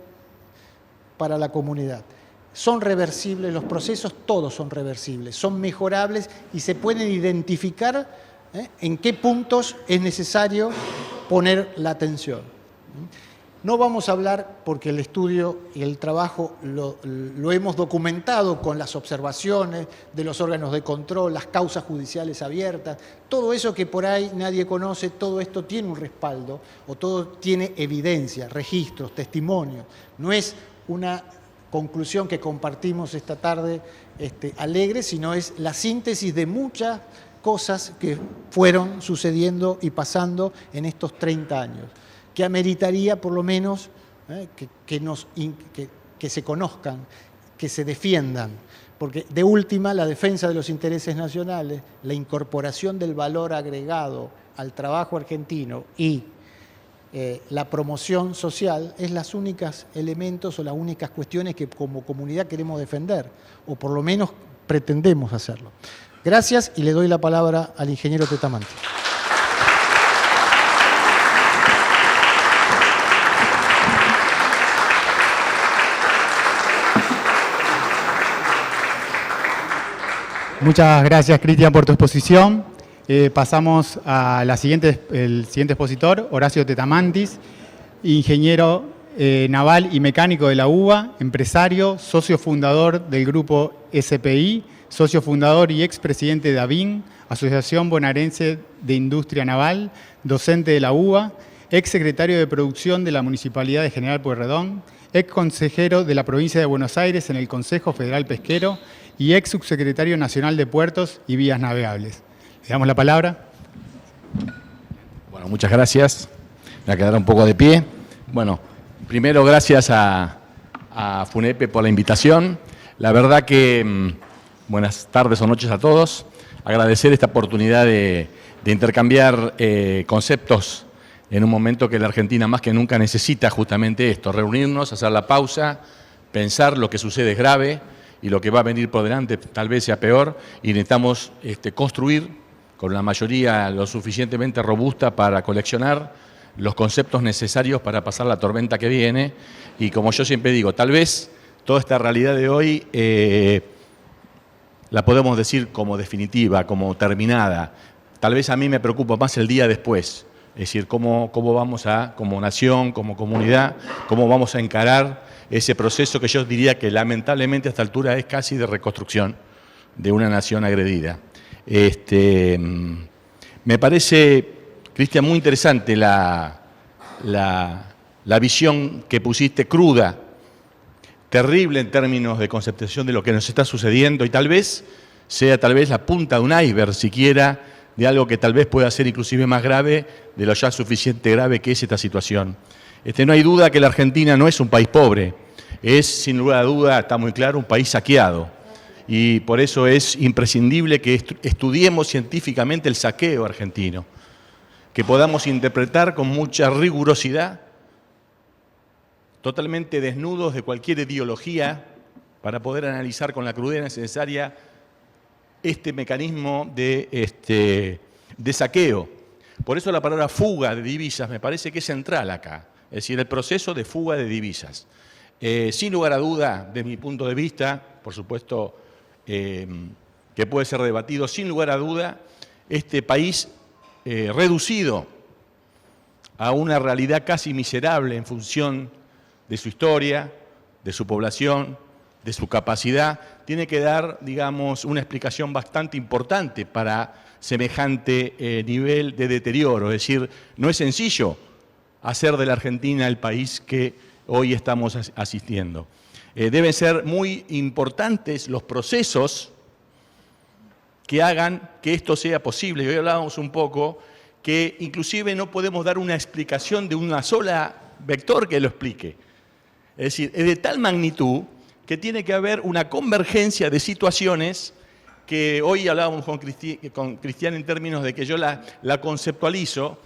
B: para la comunidad. Son reversibles los procesos, todos son reversibles, son mejorables y se pueden identificar en qué puntos es necesario poner la atención. No vamos a hablar, porque el estudio y el trabajo lo hemos documentado con las observaciones de los órganos de control, las causas judiciales abiertas, todo eso que por ahí nadie conoce, todo esto tiene un respaldo, o todo tiene evidencia, registros, testimonios. No es una conclusión que compartimos esta tarde alegre, sino es la síntesis de muchas cosas que fueron sucediendo y pasando en estos 30 años, que ameritaría por lo menos que se conozcan, que se defiendan, porque de última la defensa de los intereses nacionales, la incorporación del valor agregado al trabajo argentino y la promoción social es las únicas elementos o las únicas cuestiones que como comunidad queremos defender, o por lo menos pretendemos hacerlo. Gracias y le doy la palabra al ingeniero Tetamanti.
A: Muchas gracias, Cristian, por tu exposición. Pasamos al siguiente expositor, Horacio Tetamantis, ingeniero naval y mecánico de la UBA, empresario, socio fundador del grupo SPI, socio fundador y expresidente de ABIN, Asociación Bonaerense de Industria Naval, docente de la UBA, ex secretario de Producción de la Municipalidad de General Pueyrredón, ex consejero de la Provincia de Buenos Aires en el Consejo Federal Pesquero y ex subsecretario nacional de Puertos y Vías Navegables. Le damos la palabra.
C: Bueno, muchas gracias. Me voy a quedar un poco de pie. Bueno, primero gracias a FUNEPE por la invitación. La verdad que buenas tardes o noches a todos. Agradecer esta oportunidad de intercambiar conceptos en un momento que la Argentina más que nunca necesita justamente esto, reunirnos, hacer la pausa, pensar lo que sucede es grave y lo que va a venir por delante tal vez sea peor y necesitamos construir con la mayoría lo suficientemente robusta para coleccionar los conceptos necesarios para pasar la tormenta que viene y como yo siempre digo, tal vez toda esta realidad de hoy la podemos decir como definitiva, como terminada. Tal vez a mí me preocupa más el día después, es decir, cómo vamos a, como nación, como comunidad, cómo vamos a encarar ese proceso que yo diría que lamentablemente a esta altura es casi de reconstrucción de una nación agredida. Me parece, Cristian, muy interesante la visión que pusiste cruda, terrible en términos de conceptualización de lo que nos está sucediendo y tal vez sea la punta de un iceberg siquiera de algo que tal vez pueda ser inclusive más grave de lo ya suficiente grave que es esta situación. No hay duda que la Argentina no es un país pobre, es sin lugar a duda, está muy claro, un país saqueado. Y por eso es imprescindible que estudiemos científicamente el saqueo argentino, que podamos interpretar con mucha rigurosidad, totalmente desnudos de cualquier ideología, para poder analizar con la crudeza necesaria este mecanismo de saqueo. Por eso la palabra fuga de divisas me parece que es central acá, es decir, el proceso de fuga de divisas. Sin lugar a duda, desde mi punto de vista, por supuesto que puede ser debatido, sin lugar a duda, este país reducido a una realidad casi miserable en función de su historia, de su población, de su capacidad, tiene que dar, digamos, una explicación bastante importante para semejante nivel de deterioro. Es decir, no es sencillo hacer de la Argentina el país que hoy estamos asistiendo. Deben ser muy importantes los procesos que hagan que esto sea posible. Hoy hablábamos un poco que inclusive no podemos dar una explicación de una sola vector que lo explique. Es decir, es de tal magnitud que tiene que haber una convergencia de situaciones que hoy hablábamos con Cristian en términos de que yo la conceptualizo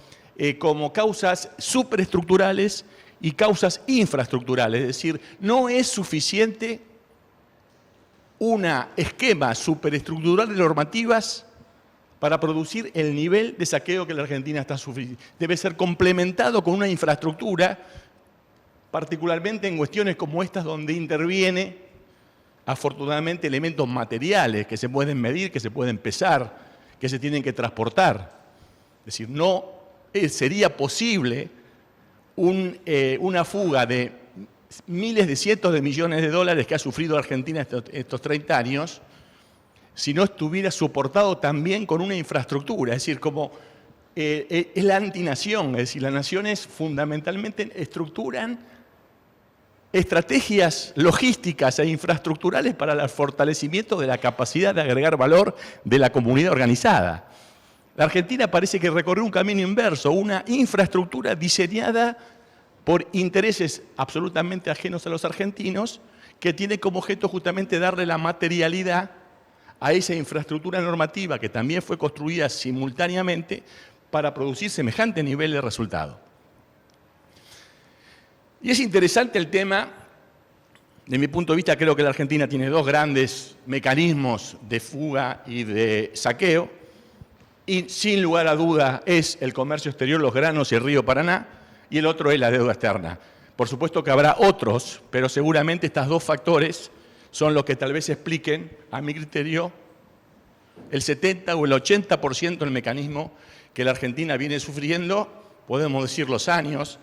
C: como causas superestructurales y causas infraestructurales. Es decir, no es suficiente un esquema superestructural de normativas para producir el nivel de saqueo que la Argentina está sufriendo. Debe ser complementado con una infraestructura, particularmente en cuestiones como estas donde interviene, afortunadamente, elementos materiales que se pueden medir, que se pueden pesar, que se tienen que transportar. Es decir, no sería posible una fuga de miles de cientos de millones de dólares que ha sufrido Argentina estos 30 años si no estuviera soportado también con una infraestructura. Es decir, como es la antinación, es decir, las naciones fundamentalmente estructuran estrategias logísticas e infraestructurales para el fortalecimiento de la capacidad de agregar valor de la comunidad organizada. La Argentina parece que recorrió un camino inverso, una infraestructura diseñada por intereses absolutamente ajenos a los argentinos, que tiene como objeto justamente darle la materialidad a esa infraestructura normativa que también fue construida simultáneamente para producir semejante nivel de resultado. Y es interesante el tema, de mi punto de vista creo que la Argentina tiene dos grandes mecanismos de fuga y de saqueo, y sin lugar a duda es el comercio exterior, los granos y el río Paraná, y el otro es la deuda externa. Por supuesto que habrá otros, pero seguramente estos dos factores son los que tal vez expliquen, a mi criterio, el 70 o el 80% del mecanismo que la Argentina viene sufriendo, podemos decir los años,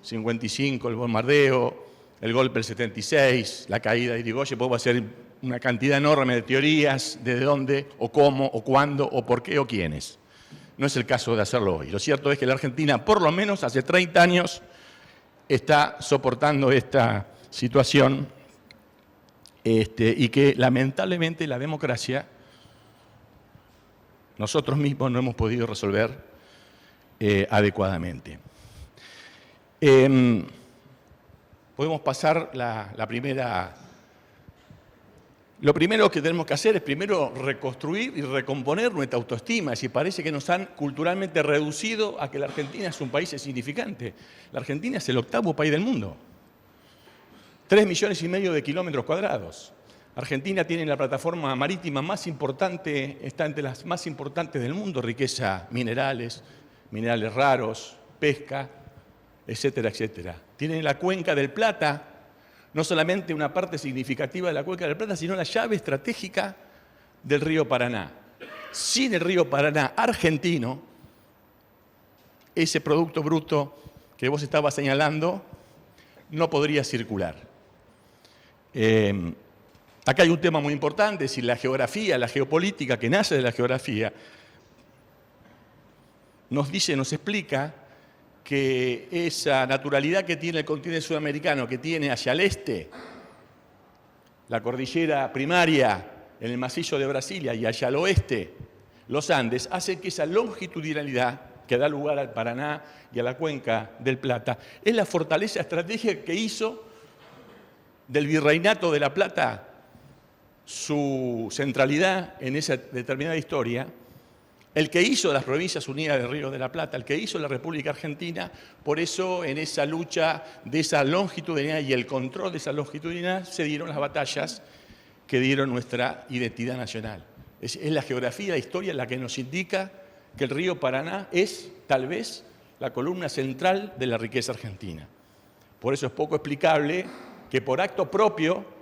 C: 55, el bombardeo, el golpe del 76, la caída de Irigoyen, podemos hacer una cantidad enorme de teorías de dónde, o cómo, o cuándo, o por qué, o quiénes. No es el caso de hacerlo hoy. Lo cierto es que la Argentina, por lo menos hace 30 años, está soportando esta situación y que lamentablemente la democracia, nosotros mismos no hemos podido resolver adecuadamente. Podemos pasar la primera. Lo primero que tenemos que hacer es primero reconstruir y recomponer nuestra autoestima. Si parece que nos han culturalmente reducido a que la Argentina es un país insignificante. La Argentina es el 8º país del mundo. 3,5 millones de kilómetros cuadrados. Argentina tiene la plataforma marítima más importante, está entre las más importantes del mundo, riqueza minerales raros, pesca, etcétera, etcétera. Tiene la cuenca del Plata, no solamente una parte significativa de la cuenca del Plata, sino la llave estratégica del río Paraná. Sin el río Paraná argentino, ese producto bruto que vos estabas señalando no podría circular. Acá hay un tema muy importante, si la geografía, la geopolítica que nace de la geografía, nos explica que esa naturalidad que tiene el continente sudamericano, que tiene hacia el este la cordillera primaria en el macizo de Brasilia y hacia el oeste los Andes, hace que esa longitudinalidad que da lugar al Paraná y a la cuenca del Plata es la fortaleza estratégica que hizo del Virreinato de la Plata su centralidad en esa determinada historia, el que hizo las Provincias Unidas del Río de la Plata, el que hizo la República Argentina. Por eso en esa lucha de esa longitudinalidad y el control de esa longitudinalidad se dieron las batallas que dieron nuestra identidad nacional. Es la geografía, la historia la que nos indica que el río Paraná es tal vez la columna central de la riqueza argentina. Por eso es poco explicable que por acto propio,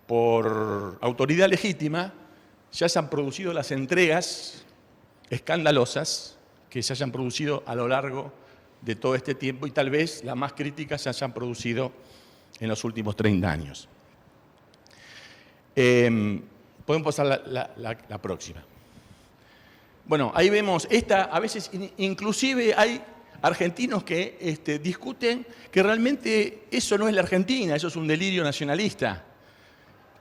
C: por autoridad legítima, ya se han producido las entregas escandalosas que se hayan producido a lo largo de todo este tiempo y tal vez las más críticas se hayan producido en los últimos 30 años. Podemos pasar la próxima. Bueno, ahí vemos, a veces inclusive hay argentinos que discuten que realmente eso no es la Argentina, eso es un delirio nacionalista,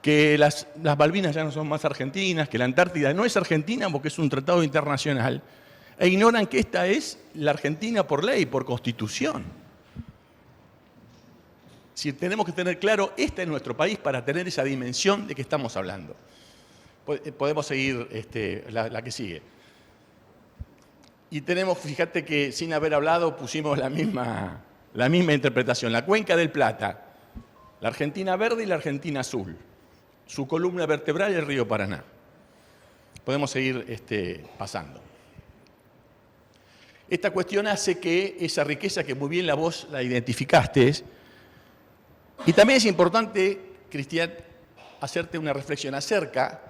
C: que las Malvinas ya no son más argentinas, que la Antártida no es argentina porque es un tratado internacional, e ignoran que esta es la Argentina por ley, por constitución. Si tenemos que tener claro, este es nuestro país para tener esa dimensión de que estamos hablando. Podemos seguir la que sigue. Y tenemos, fíjate que sin haber hablado pusimos la misma interpretación. La cuenca del Plata, la Argentina verde y la Argentina azul. Su columna vertebral es el río Paraná. Podemos seguir pasando. Esta cuestión hace que esa riqueza que muy bien vos la identificaste, y también es importante, Cristian, hacerte una reflexión acerca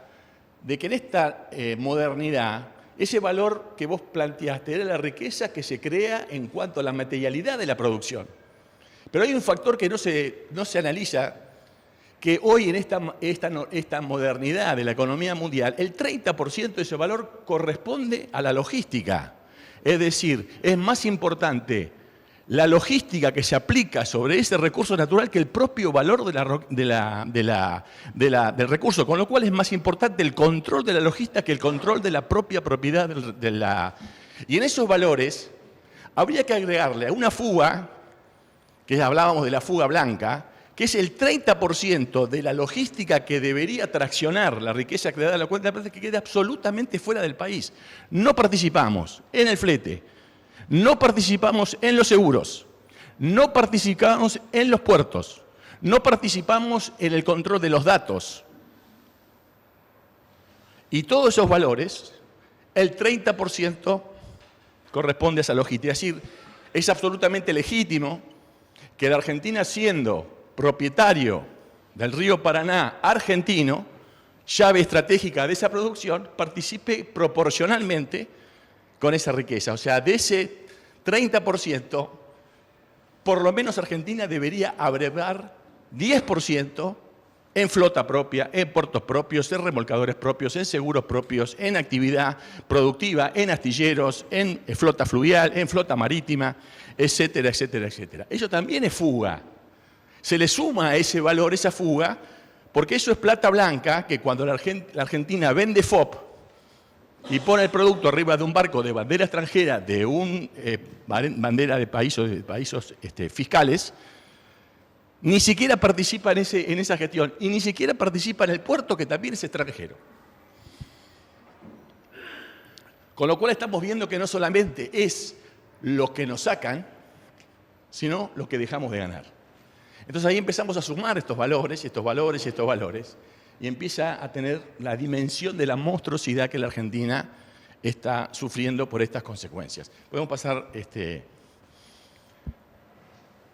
C: de que en esta modernidad, ese valor que vos planteaste era la riqueza que se crea en cuanto a la materialidad de la producción. Pero hay un factor que no se analiza, que hoy en esta modernidad de la economía mundial, el 30% de ese valor corresponde a la logística. Es decir, es más importante la logística que se aplica sobre ese recurso natural que el propio valor del recurso, con lo cual es más importante el control de la logística que el control de la propia propiedad Y en esos valores habría que agregarle a una fuga, que hablábamos de la fuga blanca, que es el 30% de la logística que debería traccionar la riqueza creada en la cuenta de plata, que queda absolutamente fuera del país. No participamos en el flete, no participamos en los seguros, no participamos en los puertos, no participamos en el control de los datos. Y todos esos valores, el 30% corresponde a esa logística. Es decir, es absolutamente legítimo que la Argentina, siendo propietario del río Paraná argentino, llave estratégica de esa producción, participe proporcionalmente con esa riqueza. O sea, de ese 30%, por lo menos Argentina debería abrevar 10% en flota propia, en puertos propios, en remolcadores propios, en seguros propios, en actividad productiva, en astilleros, en flota fluvial, en flota marítima, etcétera, etcétera, etcétera. Eso también es fuga. Se le suma a ese valor esa fuga, porque eso es plata blanca que cuando la Argentina vende FOB y pone el producto arriba de un barco de bandera extranjera, de una bandera de países fiscales, ni siquiera participa en esa gestión y ni siquiera participa en el puerto, que también es extranjero. Con lo cual estamos viendo que no solamente es lo que nos sacan, sino lo que dejamos de ganar. Entonces ahí empezamos a sumar estos valores, y empieza a tener la dimensión de la monstruosidad que la Argentina está sufriendo por estas consecuencias. Podemos pasar.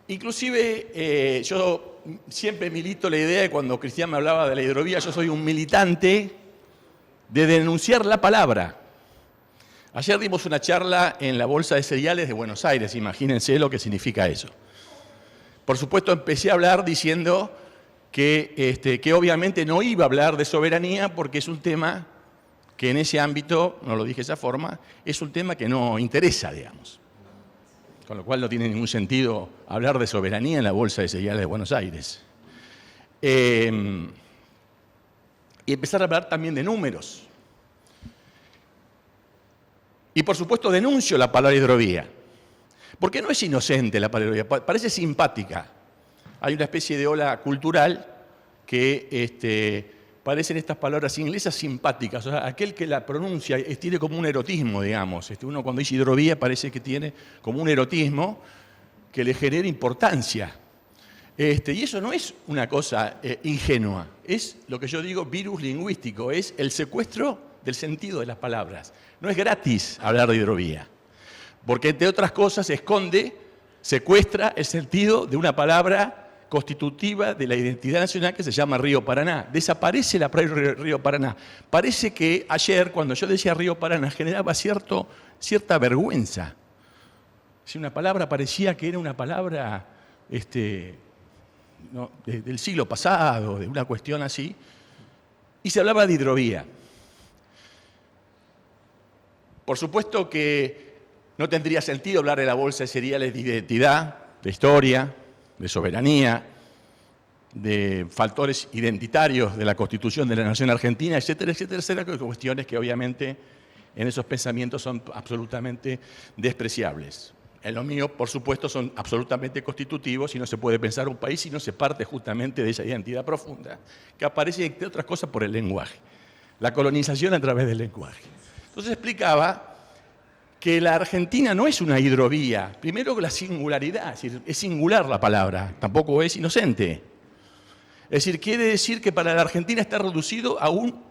C: Inclusive yo siempre milito la idea, de cuando Cristian me hablaba de la hidrovía, yo soy un militante de denunciar la palabra. Ayer dimos una charla en la Bolsa de Cereales de Buenos Aires, imagínense lo que significa eso. Por supuesto, empecé a hablar diciendo que obviamente no iba a hablar de soberanía porque es un tema que en ese ámbito, no lo dije de esa forma, es un tema que no interesa, digamos. Con lo cual no tiene ningún sentido hablar de soberanía en la Bolsa de Cereales de Buenos Aires. Y empezar a hablar también de números. Y por supuesto denuncio la palabra hidrovía. Porque no es inocente la palabra, parece simpática. Hay una especie de ola cultural que parecen estas palabras inglesas simpáticas. O sea, aquel que la pronuncia tiene como un erotismo, digamos. Uno cuando dice hidrovía parece que tiene como un erotismo que le genera importancia. Y eso no es una cosa ingenua. Es lo que yo digo virus lingüístico, es el secuestro del sentido de las palabras. No es gratis hablar de hidrovía. Porque, entre otras cosas, secuestra el sentido de una palabra constitutiva de la identidad nacional que se llama Río Paraná. Desaparece la palabra Río Paraná. Parece que ayer, cuando yo decía Río Paraná, generaba cierta vergüenza. Si una palabra parecía que era una palabra del siglo pasado, de una cuestión así, y se hablaba de hidrovía. Por supuesto que no tendría sentido hablar de la Bolsa de Cereales de identidad, de historia, de soberanía, de factores identitarios de la Constitución de la Nación Argentina, etcétera, etcétera, etcétera, cuestiones que obviamente en esos pensamientos son absolutamente despreciables. En lo mío, por supuesto, son absolutamente constitutivos y no se puede pensar un país si no se parte justamente de esa identidad profunda, que aparece, entre otras cosas, por el lenguaje. la colonización a través del lenguaje. Entonces explicaba que la Argentina no es una hidrovía. Primero la singularidad, es decir, es singular la palabra, tampoco es inocente. Es decir, quiere decir que para la Argentina está reducido a un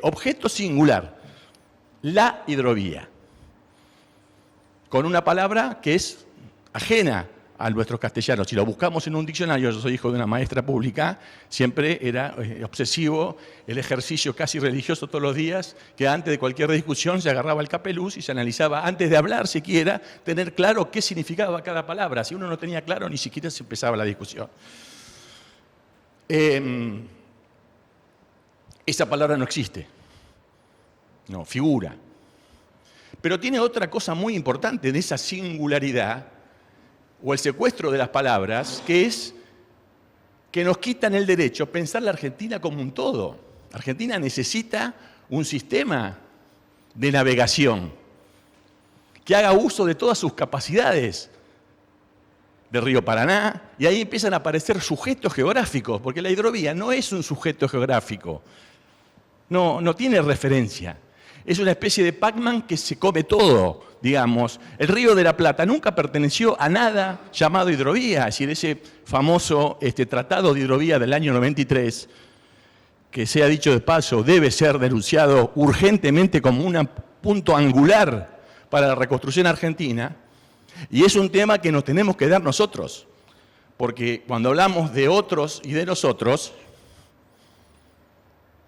C: objeto singular, la hidrovía, con una palabra que es ajena a nuestros castellanos. Si lo buscamos en un diccionario, yo soy hijo de una maestra pública, siempre era obsesivo el ejercicio casi religioso todos los días, que antes de cualquier discusión se agarraba el capeluz y se analizaba, antes de hablar siquiera, tener claro qué significaba cada palabra. Si uno no tenía claro, ni siquiera se empezaba la discusión. Esa palabra no existe, no, figura. Pero tiene otra cosa muy importante de esa singularidad, o el secuestro de las palabras, que es que nos quitan el derecho a pensar la Argentina como un todo. Argentina necesita un sistema de navegación que haga uso de todas sus capacidades del río Paraná, y ahí empiezan a aparecer sujetos geográficos, porque la hidrovía no es un sujeto geográfico, no tiene referencia. Es una especie de Pac-Man que se come todo, digamos. El Río de la Plata nunca perteneció a nada llamado hidrovía, es decir, ese famoso tratado de hidrovía del año 93, que sea dicho de paso, debe ser denunciado urgentemente como un punto angular para la reconstrucción argentina, y es un tema que nos tenemos que dar nosotros, porque cuando hablamos de otros y de nosotros,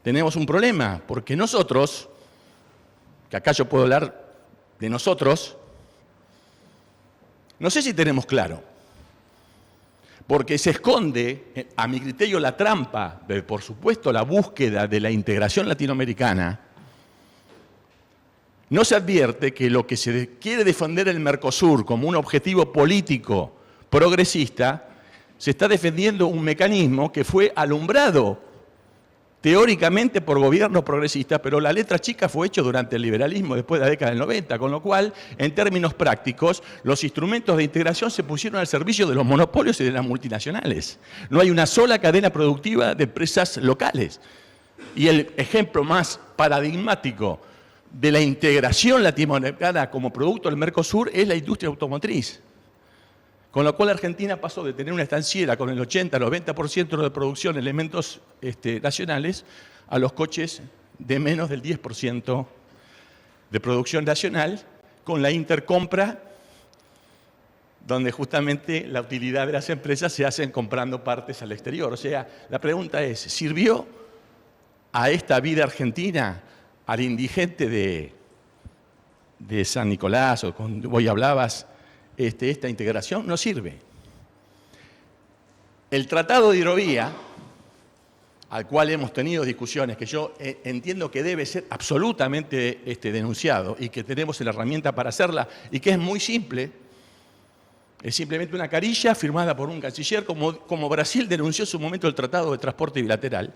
C: tenemos un problema, porque nosotros, que acá yo puedo hablar de nosotros, no sé si tenemos claro, porque se esconde, a mi criterio, la trampa de, por supuesto, la búsqueda de la integración latinoamericana. No se advierte que lo que se quiere defender el Mercosur como un objetivo político progresista, se está defendiendo un mecanismo que fue alumbrado teóricamente por gobiernos progresistas, pero la letra chica fue hecho durante el liberalismo después de la década del 90, con lo cual, en términos prácticos, los instrumentos de integración se pusieron al servicio de los monopolios y de las multinacionales. No hay una sola cadena productiva de empresas locales. Y el ejemplo más paradigmático de la integración latinoamericana como producto del Mercosur es la industria automotriz. Con lo cual Argentina pasó de tener una estanciera con el 80 al 90% de producción de elementos nacionales a los coches de menos del 10% de producción nacional, con la intercompra, donde justamente la utilidad de las empresas se hacen comprando partes al exterior. O sea, la pregunta es, ¿sirvió a esta vida argentina, al indigente de San Nicolás, o con hoy hablabas, esta integración? No sirve. El Tratado de Hidrovía, al cual hemos tenido discusiones, que yo entiendo que debe ser absolutamente denunciado y que tenemos la herramienta para hacerla y que es muy simple, es simplemente una carilla firmada por un canciller, como Brasil denunció en su momento el Tratado de Transporte Bilateral.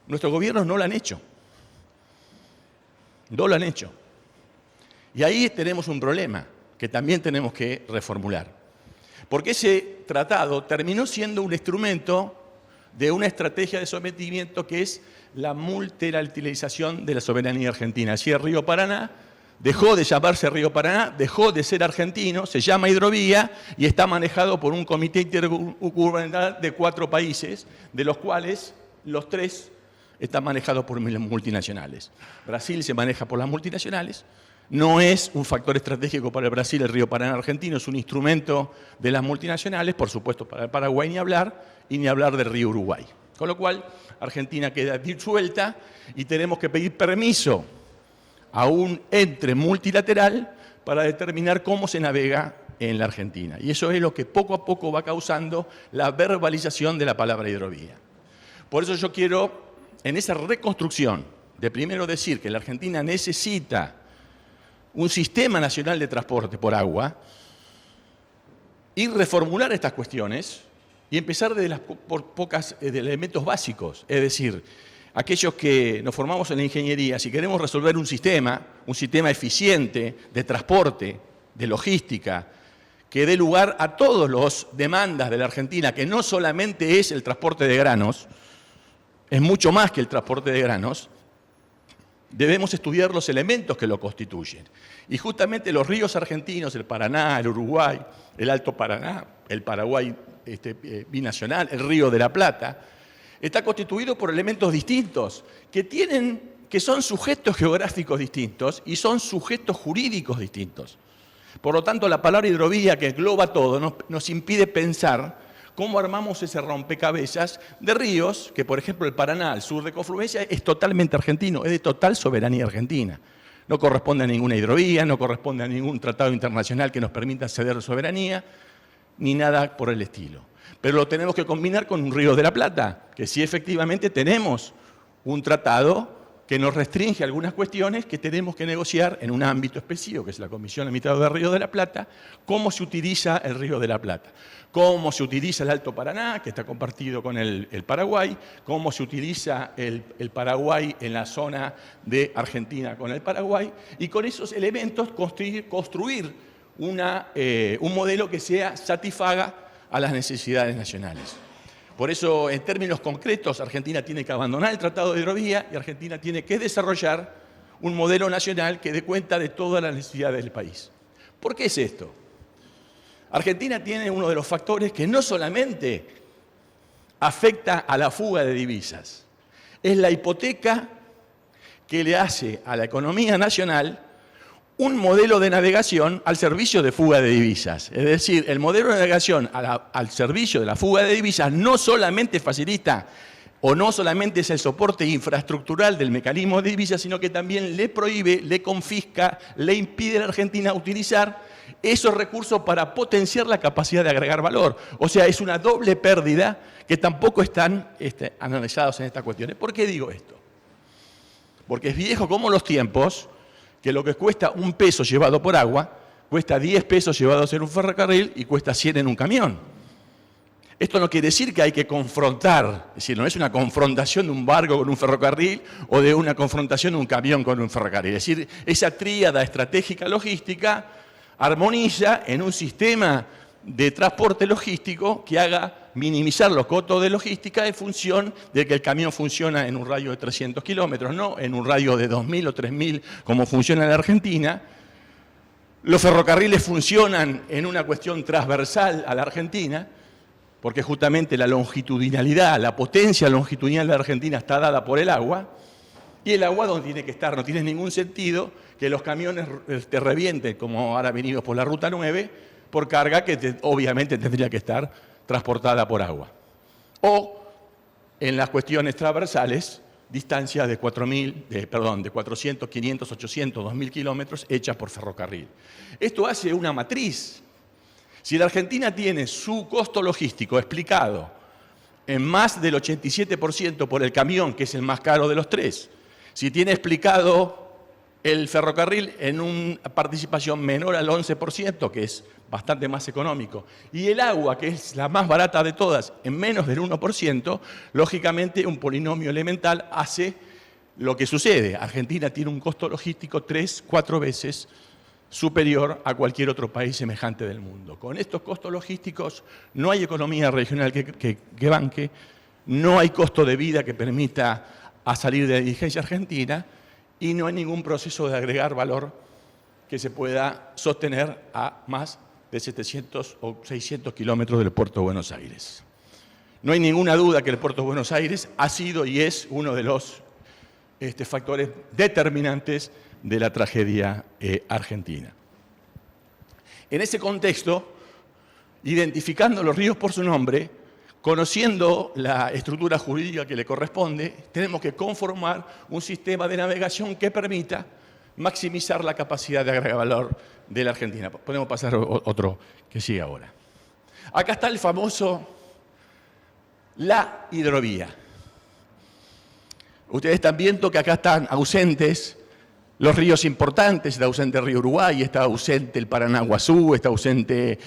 C: Nuestros gobiernos no lo han hecho. No lo han hecho. Y ahí tenemos un problema que también tenemos que reformular. Porque ese tratado terminó siendo un instrumento de una estrategia de sometimiento que es la multilateralización de la soberanía argentina. Así el Río Paraná dejó de llamarse Río Paraná, dejó de ser argentino, se llama hidrovía y está manejado por un comité intergubernamental de 4 países, de los cuales los 3 están manejados por multinacionales. Brasil se maneja por las multinacionales. No es un factor estratégico para el Brasil el Río Paraná argentino, es un instrumento de las multinacionales, por supuesto para el Paraguay ni hablar, y ni hablar del río Uruguay. Con lo cual, Argentina queda disuelta y tenemos que pedir permiso a un ente multilateral para determinar cómo se navega en la Argentina. Y eso es lo que poco a poco va causando la verbalización de la palabra hidrovía. Por eso yo quiero, en esa reconstrucción, de primero decir que la Argentina necesita un sistema nacional de transporte por agua y reformular estas cuestiones y empezar de las de elementos básicos. Es decir, aquellos que nos formamos en la ingeniería, si queremos resolver un sistema eficiente de transporte, de logística, que dé lugar a todas las demandas de la Argentina, que no solamente es el transporte de granos, es mucho más que el transporte de granos, debemos estudiar los elementos que lo constituyen. Y justamente los ríos argentinos, el Paraná, el Uruguay, el Alto Paraná, el Paraguay binacional, el Río de la Plata, está constituido por elementos distintos que son sujetos geográficos distintos y son sujetos jurídicos distintos. Por lo tanto, la palabra hidrovía, que engloba todo, nos impide pensar cómo armamos ese rompecabezas de ríos, que por ejemplo el Paraná, al sur de Confluencia, es totalmente argentino, es de total soberanía argentina. No corresponde a ninguna hidrovía, no corresponde a ningún tratado internacional que nos permita ceder soberanía, ni nada por el estilo. Pero lo tenemos que combinar con un Río de la Plata, que sí efectivamente tenemos un tratado que nos restringe algunas cuestiones que tenemos que negociar en un ámbito específico, que es la Comisión Administradora del Río de la Plata, cómo se utiliza el Río de la Plata, cómo se utiliza el Alto Paraná, que está compartido con el Paraguay, cómo se utiliza el Paraguay en la zona de Argentina con el Paraguay, y con esos elementos construir un modelo que satisfaga a las necesidades nacionales. Por eso, en términos concretos, Argentina tiene que abandonar el Tratado de Hidrovía y Argentina tiene que desarrollar un modelo nacional que dé cuenta de todas las necesidades del país. ¿Por qué es esto? Argentina tiene uno de los factores que no solamente afecta a la fuga de divisas, es la hipoteca que le hace a la economía nacional un modelo de navegación al servicio de fuga de divisas. Es decir, el modelo de navegación al servicio de la fuga de divisas no solamente facilita o no solamente es el soporte infraestructural del mecanismo de divisas, sino que también le prohíbe, le confisca, le impide a la Argentina utilizar esos recursos para potenciar la capacidad de agregar valor. O sea, es una doble pérdida que tampoco están analizados en estas cuestiones. ¿Por qué digo esto? Porque es viejo como los tiempos que lo que cuesta $1 llevado por agua, cuesta $10 llevados en un ferrocarril y cuesta 100 en un camión. Esto no quiere decir que hay que confrontar, es decir, no es una confrontación de un barco con un ferrocarril o de una confrontación de un camión con un ferrocarril. Es decir, esa tríada estratégica logística armoniza en un sistema de transporte logístico que haga minimizar los costos de logística en función de que el camión funciona en un radio de 300 kilómetros, no en un radio de 2.000 o 3.000 como funciona en la Argentina. Los ferrocarriles funcionan en una cuestión transversal a la Argentina, porque justamente la longitudinalidad, la potencia longitudinal de la Argentina está dada por el agua, y el agua donde tiene que estar. No tiene ningún sentido que los camiones te revienten, como ahora venimos por la Ruta 9, por carga que obviamente tendría que estar transportada por agua. O en las cuestiones transversales, distancias de 400, 500, 800, 2.000 kilómetros hechas por ferrocarril. Esto hace una matriz. Si la Argentina tiene su costo logístico explicado en más del 87% por el camión, que es el más caro de los tres, si tiene explicado el ferrocarril en una participación menor al 11%, que es bastante más económico, y el agua, que es la más barata de todas, en menos del 1%, lógicamente un polinomio elemental hace lo que sucede. Argentina tiene un costo logístico 3-4 veces superior a cualquier otro país semejante del mundo. Con estos costos logísticos no hay economía regional que banque, no hay costo de vida que permita a salir de la dirigencia argentina, y no hay ningún proceso de agregar valor que se pueda sostener a más de 700 o 600 kilómetros del puerto de Buenos Aires. No hay ninguna duda que el puerto de Buenos Aires ha sido y es uno de los factores determinantes de la tragedia argentina. En ese contexto, identificando los ríos por su nombre, conociendo la estructura jurídica que le corresponde, tenemos que conformar un sistema de navegación que permita maximizar la capacidad de agregar valor de la Argentina. Podemos pasar otro que sigue ahora. Acá está el famoso la hidrovía. Ustedes están viendo que acá están ausentes los ríos importantes, está ausente el río Uruguay, está ausente el Paranaguazú, está ausente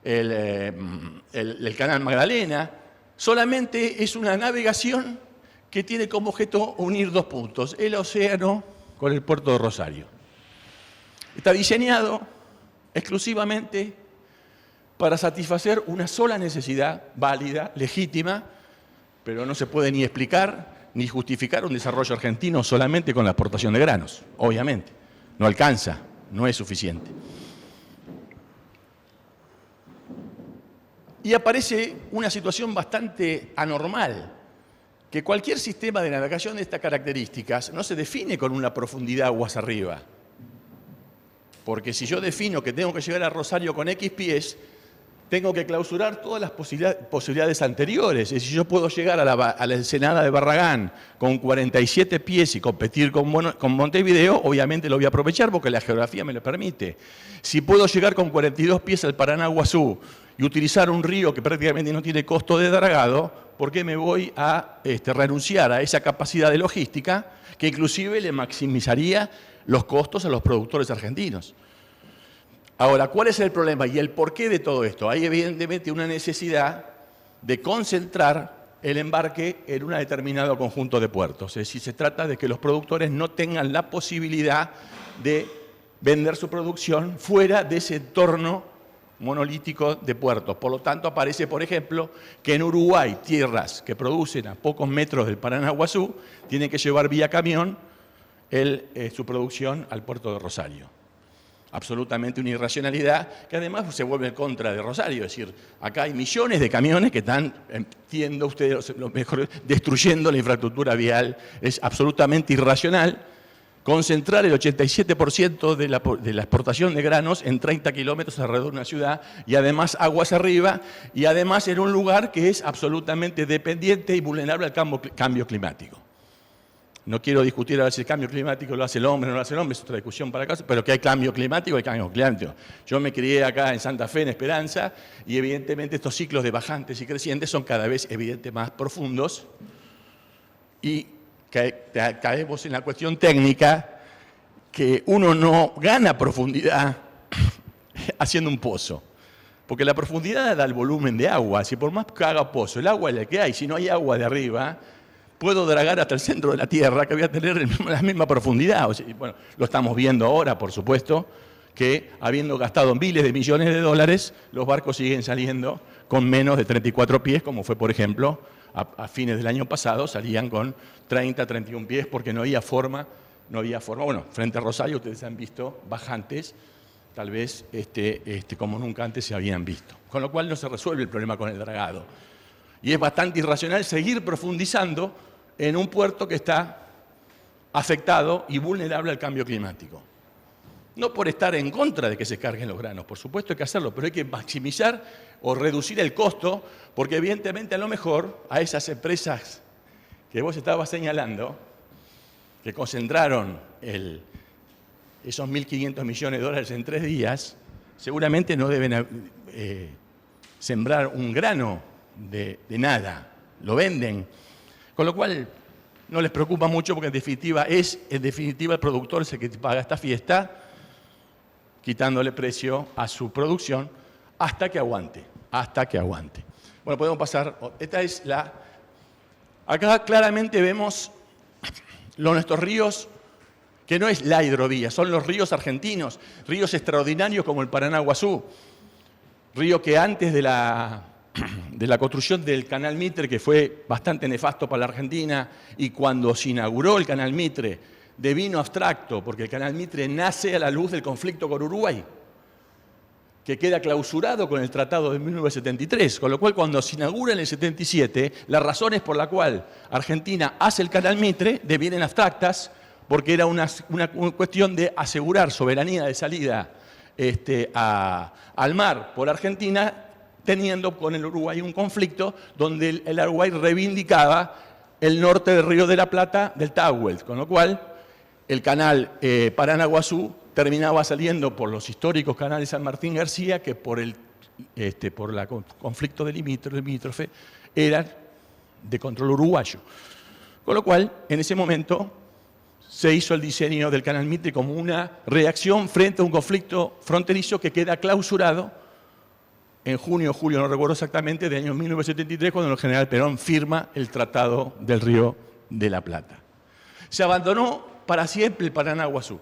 C: el canal Magdalena. Solamente es una navegación que tiene como objeto unir dos puntos, el océano con el puerto de Rosario. Está diseñado exclusivamente para satisfacer una sola necesidad válida, legítima, pero no se puede ni explicar ni justificar un desarrollo argentino solamente con la exportación de granos, obviamente. No alcanza, no es suficiente. Y aparece una situación bastante anormal, que cualquier sistema de navegación de estas características no se define con una profundidad aguas arriba. Porque si yo defino que tengo que llegar a Rosario con X pies, tengo que clausurar todas las posibilidades anteriores. Y si yo puedo llegar a la ensenada de Barragán con 47 pies y competir con Montevideo, obviamente lo voy a aprovechar porque la geografía me lo permite. Si puedo llegar con 42 pies al Paraná-Guazú y utilizar un río que prácticamente no tiene costo de dragado, ¿por qué me voy a renunciar a esa capacidad de logística que inclusive le maximizaría los costos a los productores argentinos? Ahora, ¿cuál es el problema y el porqué de todo esto? Hay evidentemente una necesidad de concentrar el embarque en un determinado conjunto de puertos. Es decir, se trata de que los productores no tengan la posibilidad de vender su producción fuera de ese entorno monolítico de puertos. Por lo tanto, aparece, por ejemplo, que en Uruguay tierras que producen a pocos metros del Paraná-Guazú tienen que llevar vía camión su producción al puerto de Rosario. Absolutamente una irracionalidad que además se vuelve en contra de Rosario. Es decir, acá hay millones de camiones que están, entiendo ustedes, lo mejor, destruyendo la infraestructura vial. Es absolutamente irracional concentrar el 87% de la exportación de granos en 30 kilómetros alrededor de una ciudad y además aguas arriba y además en un lugar que es absolutamente dependiente y vulnerable al cambio climático. No quiero discutir a ver si el cambio climático lo hace el hombre o no lo hace el hombre, es otra discusión para acá, pero que hay cambio climático, hay cambio climático. Yo me crié acá en Santa Fe, en Esperanza, y evidentemente estos ciclos de bajantes y crecientes son cada vez evidentemente más profundos y caemos en la cuestión técnica que uno no gana profundidad haciendo un pozo. Porque la profundidad da el volumen de agua. Si por más que haga pozo, el agua es la que hay. Si no hay agua de arriba, puedo dragar hasta el centro de la Tierra, que voy a tener la misma profundidad. O sea, bueno, lo estamos viendo ahora, por supuesto, que habiendo gastado miles de millones de dólares, los barcos siguen saliendo con menos de 34 pies, como fue, por ejemplo, a fines del año pasado, salían con 30, 31 pies, porque no había forma. Bueno, frente a Rosario ustedes han visto bajantes, tal vez como nunca antes se habían visto. Con lo cual no se resuelve el problema con el dragado. Y es bastante irracional seguir profundizando en un puerto que está afectado y vulnerable al cambio climático. No por estar en contra de que se carguen los granos, por supuesto hay que hacerlo, pero hay que maximizar o reducir el costo, porque evidentemente a lo mejor a esas empresas que vos estabas señalando, que concentraron esos 1.500 millones de dólares en 3 días, seguramente no deben sembrar un grano de nada, lo venden. Con lo cual no les preocupa mucho porque en definitiva el productor es el que paga esta fiesta, quitándole precio a su producción hasta que aguante. Bueno, podemos pasar. Esta es acá claramente vemos nuestros ríos, que no es la hidrovía, son los ríos argentinos, ríos extraordinarios como el Paraná-Guazú, río que antes de la construcción del Canal Mitre, que fue bastante nefasto para la Argentina, y cuando se inauguró el Canal Mitre, devino abstracto, porque el Canal Mitre nace a la luz del conflicto con Uruguay, que queda clausurado con el Tratado de 1973, con lo cual cuando se inaugura en el 77, las razones por las cuales Argentina hace el Canal Mitre devienen abstractas, porque era una cuestión de asegurar soberanía de salida al mar por Argentina, teniendo con el Uruguay un conflicto donde el Uruguay reivindicaba el norte del Río de la Plata del Tawel, con lo cual el canal Paraná-Guazú terminaba saliendo por los históricos canales San Martín García, que por el conflicto del limítrofe eran de control uruguayo. Con lo cual, en ese momento, se hizo el diseño del Canal Mitre como una reacción frente a un conflicto fronterizo que queda clausurado en junio o julio, no recuerdo exactamente, del año 1973, cuando el general Perón firma el Tratado del Río de la Plata. Se abandonó para siempre el Paraná-Guazú.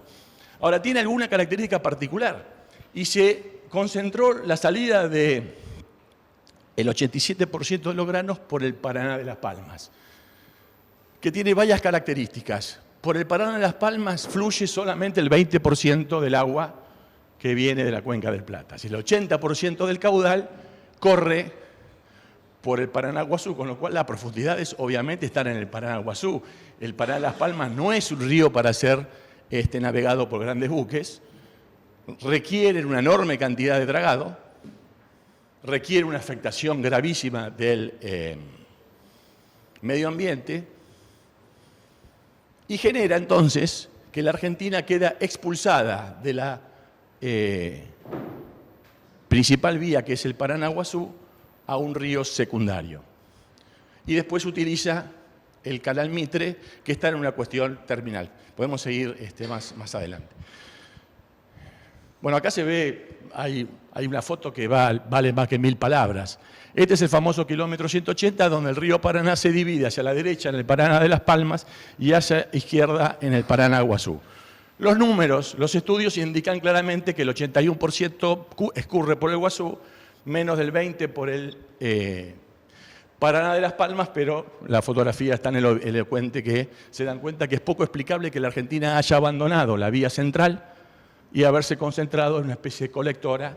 C: Ahora, tiene alguna característica particular y se concentró la salida de el 87% de los granos por el Paraná de las Palmas, que tiene varias características. Por el Paraná de las Palmas fluye solamente el 20% del agua que viene de la Cuenca del Plata. Si el 80% del caudal corre por el Paranaguazú, con lo cual las profundidades obviamente están en el Paranaguazú. El Paraná de las Palmas no es un río para ser navegado por grandes buques, requiere una enorme cantidad de dragado, requiere una afectación gravísima del medio ambiente y genera entonces que la Argentina queda expulsada de la principal vía, que es el Paranaguazú, a un río secundario. Y después utiliza el canal Mitre, que está en una cuestión terminal. Podemos seguir más adelante. Bueno, acá se ve, hay una foto que vale más que 1000 palabras. Este es el famoso kilómetro 180, donde el río Paraná se divide hacia la derecha en el Paraná de las Palmas y hacia la izquierda en el Paranaguazú. Los números, los estudios indican claramente que el 81% escurre por el Guazú, menos del 20% por el Paraná de las Palmas, pero la fotografía es tan elocuente que se dan cuenta que es poco explicable que la Argentina haya abandonado la vía central y haberse concentrado en una especie de colectora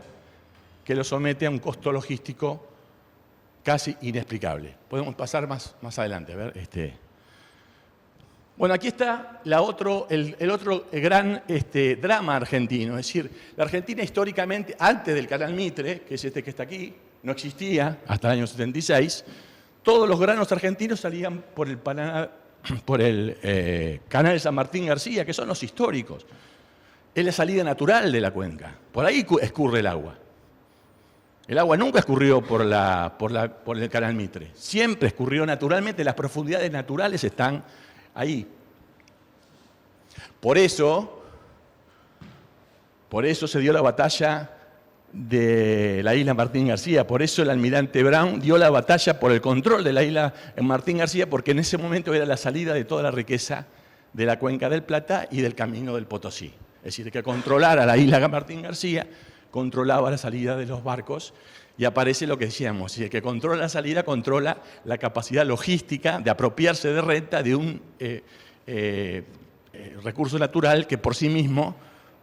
C: que lo somete a un costo logístico casi inexplicable. Podemos pasar más adelante. A ver, Bueno, aquí está el otro gran drama argentino. Es decir, la Argentina históricamente, antes del canal Mitre, que es este que está aquí, no existía hasta el año 76, todos los granos argentinos salían por el canal de San Martín García, que son los históricos. Es la salida natural de la cuenca. Por ahí escurre el agua. El agua nunca escurrió por el canal Mitre. Siempre escurrió naturalmente. Las profundidades naturales están ahí. Por eso se dio la batalla de la isla Martín García. Por eso el almirante Brown dio la batalla por el control de la isla Martín García, porque en ese momento era la salida de toda la riqueza de la Cuenca del Plata y del Camino del Potosí. Es decir, que controlara la isla Martín García controlaba la salida de los barcos y aparece lo que decíamos, si el que controla la salida controla la capacidad logística de apropiarse de renta de un recurso natural que por sí mismo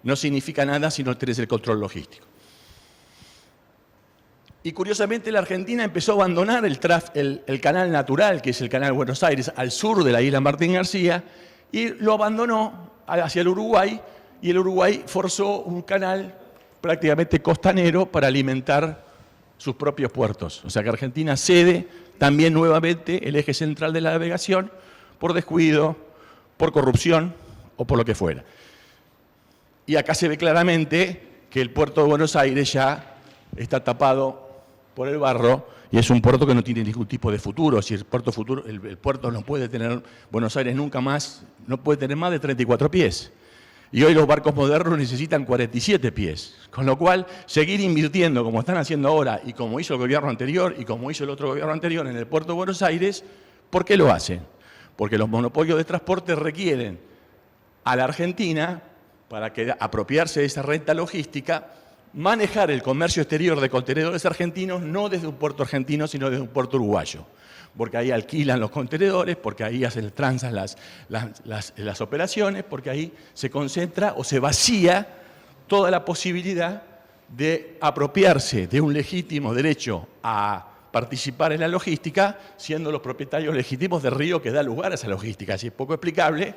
C: no significa nada si no tienes el control logístico. Y curiosamente la Argentina empezó a abandonar el canal natural, que es el canal Buenos Aires, al sur de la isla Martín García, y lo abandonó hacia el Uruguay, y el Uruguay forzó un canal prácticamente costanero para alimentar sus propios puertos. O sea que Argentina cede también nuevamente el eje central de la navegación por descuido, por corrupción o por lo que fuera. Y acá se ve claramente que el puerto de Buenos Aires ya está tapado por el barro y es un puerto que no tiene ningún tipo de futuro. Si el puerto no puede tener, Buenos Aires nunca más, no puede tener más de 34 pies. Y hoy los barcos modernos necesitan 47 pies. Con lo cual, seguir invirtiendo como están haciendo ahora y como hizo el gobierno anterior y como hizo el otro gobierno anterior en el puerto de Buenos Aires, ¿por qué lo hacen? Porque los monopolios de transporte requieren a la Argentina, para apropiarse de esa renta logística, manejar el comercio exterior de contenedores argentinos no desde un puerto argentino, sino desde un puerto uruguayo. Porque ahí alquilan los contenedores, porque ahí transan las operaciones, porque ahí se concentra o se vacía toda la posibilidad de apropiarse de un legítimo derecho a participar en la logística, siendo los propietarios legítimos del río que da lugar a esa logística. Así es poco explicable.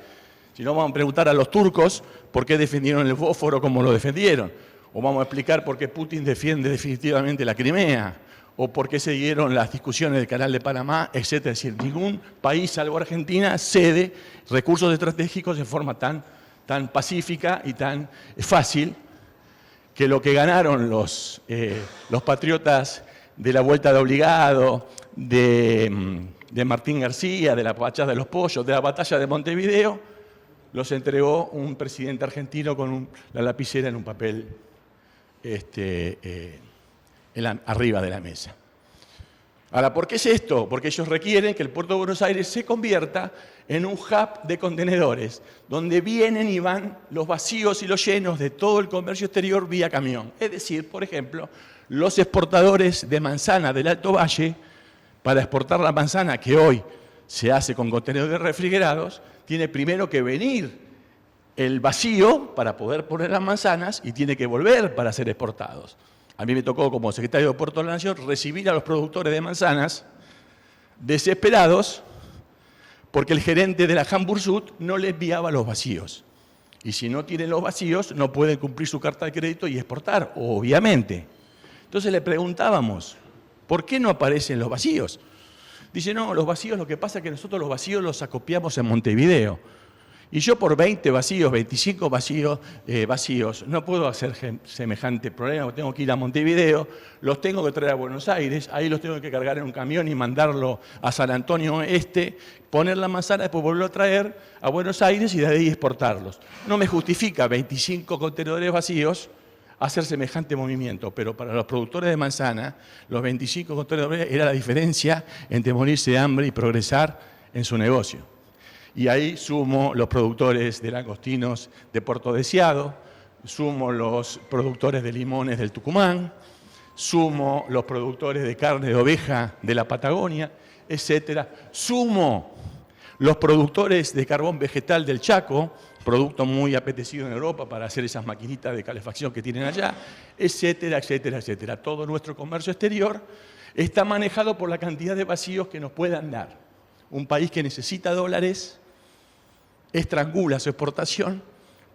C: Si no, vamos a preguntar a los turcos por qué defendieron el Bósforo como lo defendieron. O vamos a explicar por qué Putin defiende definitivamente la Crimea. O por qué se dieron las discusiones del Canal de Panamá, etc. Es decir, ningún país, salvo Argentina, cede recursos estratégicos de forma tan pacífica y tan fácil, que lo que ganaron los patriotas de la Vuelta de Obligado, de Martín García, de la batalla de los Pollos, de la batalla de Montevideo, los entregó un presidente argentino con la lapicera en un papel arriba de la mesa. Ahora, ¿por qué es esto? Porque ellos requieren que el puerto de Buenos Aires se convierta en un hub de contenedores, donde vienen y van los vacíos y los llenos de todo el comercio exterior vía camión. Es decir, por ejemplo, los exportadores de manzana del Alto Valle, para exportar la manzana que hoy se hace con contenedores refrigerados, tiene primero que venir el vacío para poder poner las manzanas y tiene que volver para ser exportados. A mí me tocó, como secretario de Puerto de la Nación, recibir a los productores de manzanas desesperados porque el gerente de la Hamburg-Süd no les enviaba los vacíos. Y si no tienen los vacíos, no pueden cumplir su carta de crédito y exportar, obviamente. Entonces le preguntábamos, ¿por qué no aparecen los vacíos? Dice, no, los vacíos, lo que pasa es que nosotros los vacíos los acopiamos en Montevideo. Y yo por 20 vacíos, 25 vacíos, no puedo hacer semejante problema, tengo que ir a Montevideo, los tengo que traer a Buenos Aires, ahí los tengo que cargar en un camión y mandarlo a San Antonio Este, poner la manzana, después volverlo a traer a Buenos Aires y de ahí exportarlos. No me justifica 25 contenedores vacíos hacer semejante movimiento, pero para los productores de manzana, los 25 contenedores era la diferencia entre morirse de hambre y progresar en su negocio. Y ahí sumo los productores de langostinos de Puerto Deseado, sumo los productores de limones del Tucumán, sumo los productores de carne de oveja de la Patagonia, etcétera. Sumo los productores de carbón vegetal del Chaco, producto muy apetecido en Europa para hacer esas maquinitas de calefacción que tienen allá, etcétera, etcétera, etcétera. Todo nuestro comercio exterior está manejado por la cantidad de vacíos que nos puedan dar. Un país que necesita dólares estrangula su exportación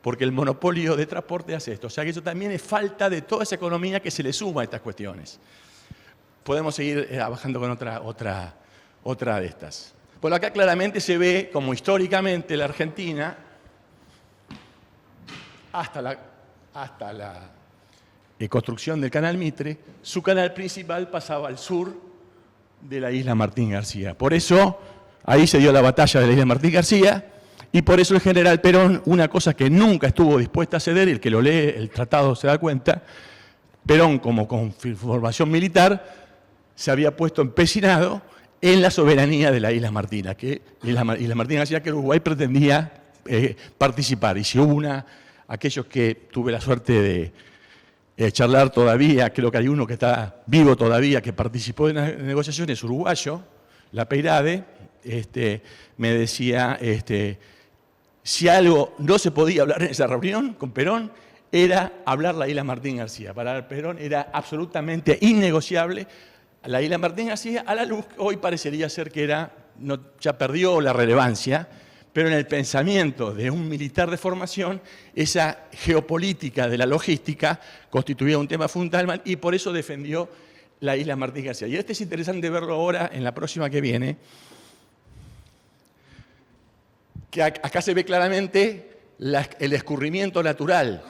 C: porque el monopolio de transporte hace esto. O sea que eso también es falta de toda esa economía que se le suma a estas cuestiones. Podemos seguir trabajando con otra de estas. Bueno, acá claramente se ve como históricamente la Argentina, hasta la construcción del Canal Mitre, su canal principal pasaba al sur de la isla Martín García. Por eso, ahí se dio la batalla de la isla Martín García, y por eso el general Perón, una cosa que nunca estuvo dispuesta a ceder, y el que lo lee el tratado se da cuenta, Perón, como con formación militar, se había puesto empecinado en la soberanía de la isla Martina, que isla Martín García, que Uruguay pretendía participar. Y si hubo aquellos que tuve la suerte de charlar todavía, creo que hay uno que está vivo todavía, que participó en las negociaciones, uruguayo, la Peirade, me decía, si algo no se podía hablar en esa reunión con Perón, era hablar la isla Martín García. Para Perón era absolutamente innegociable la isla Martín García, a la luz hoy parecería ser que ya perdió la relevancia, pero en el pensamiento de un militar de formación, esa geopolítica de la logística constituía un tema fundamental y por eso defendió la isla Martín García. Y es interesante verlo ahora, en la próxima que viene, que acá se ve claramente el escurrimiento natural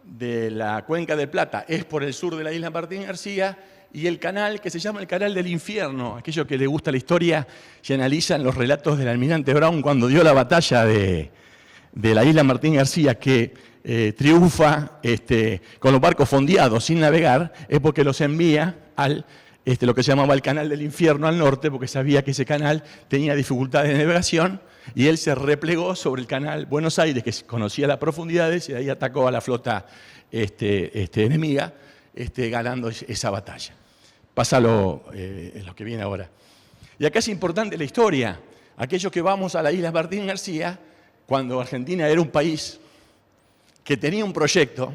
C: de la Cuenca del Plata, es por el sur de la isla Martín García, y el canal que se llama el Canal del Infierno. Aquellos que les gusta la historia y analizan los relatos del almirante Brown cuando dio la batalla de la isla Martín García, que triunfa con los barcos fondeados sin navegar, es porque los envía al lo que se llamaba el Canal del Infierno al norte, porque sabía que ese canal tenía dificultades de navegación, y él se replegó sobre el canal Buenos Aires, que conocía las profundidades, y ahí atacó a la flota enemiga, ganando esa batalla. Pásalo en lo que viene ahora. Y acá es importante la historia. Aquellos que vamos a la isla Martín García, cuando Argentina era un país que tenía un proyecto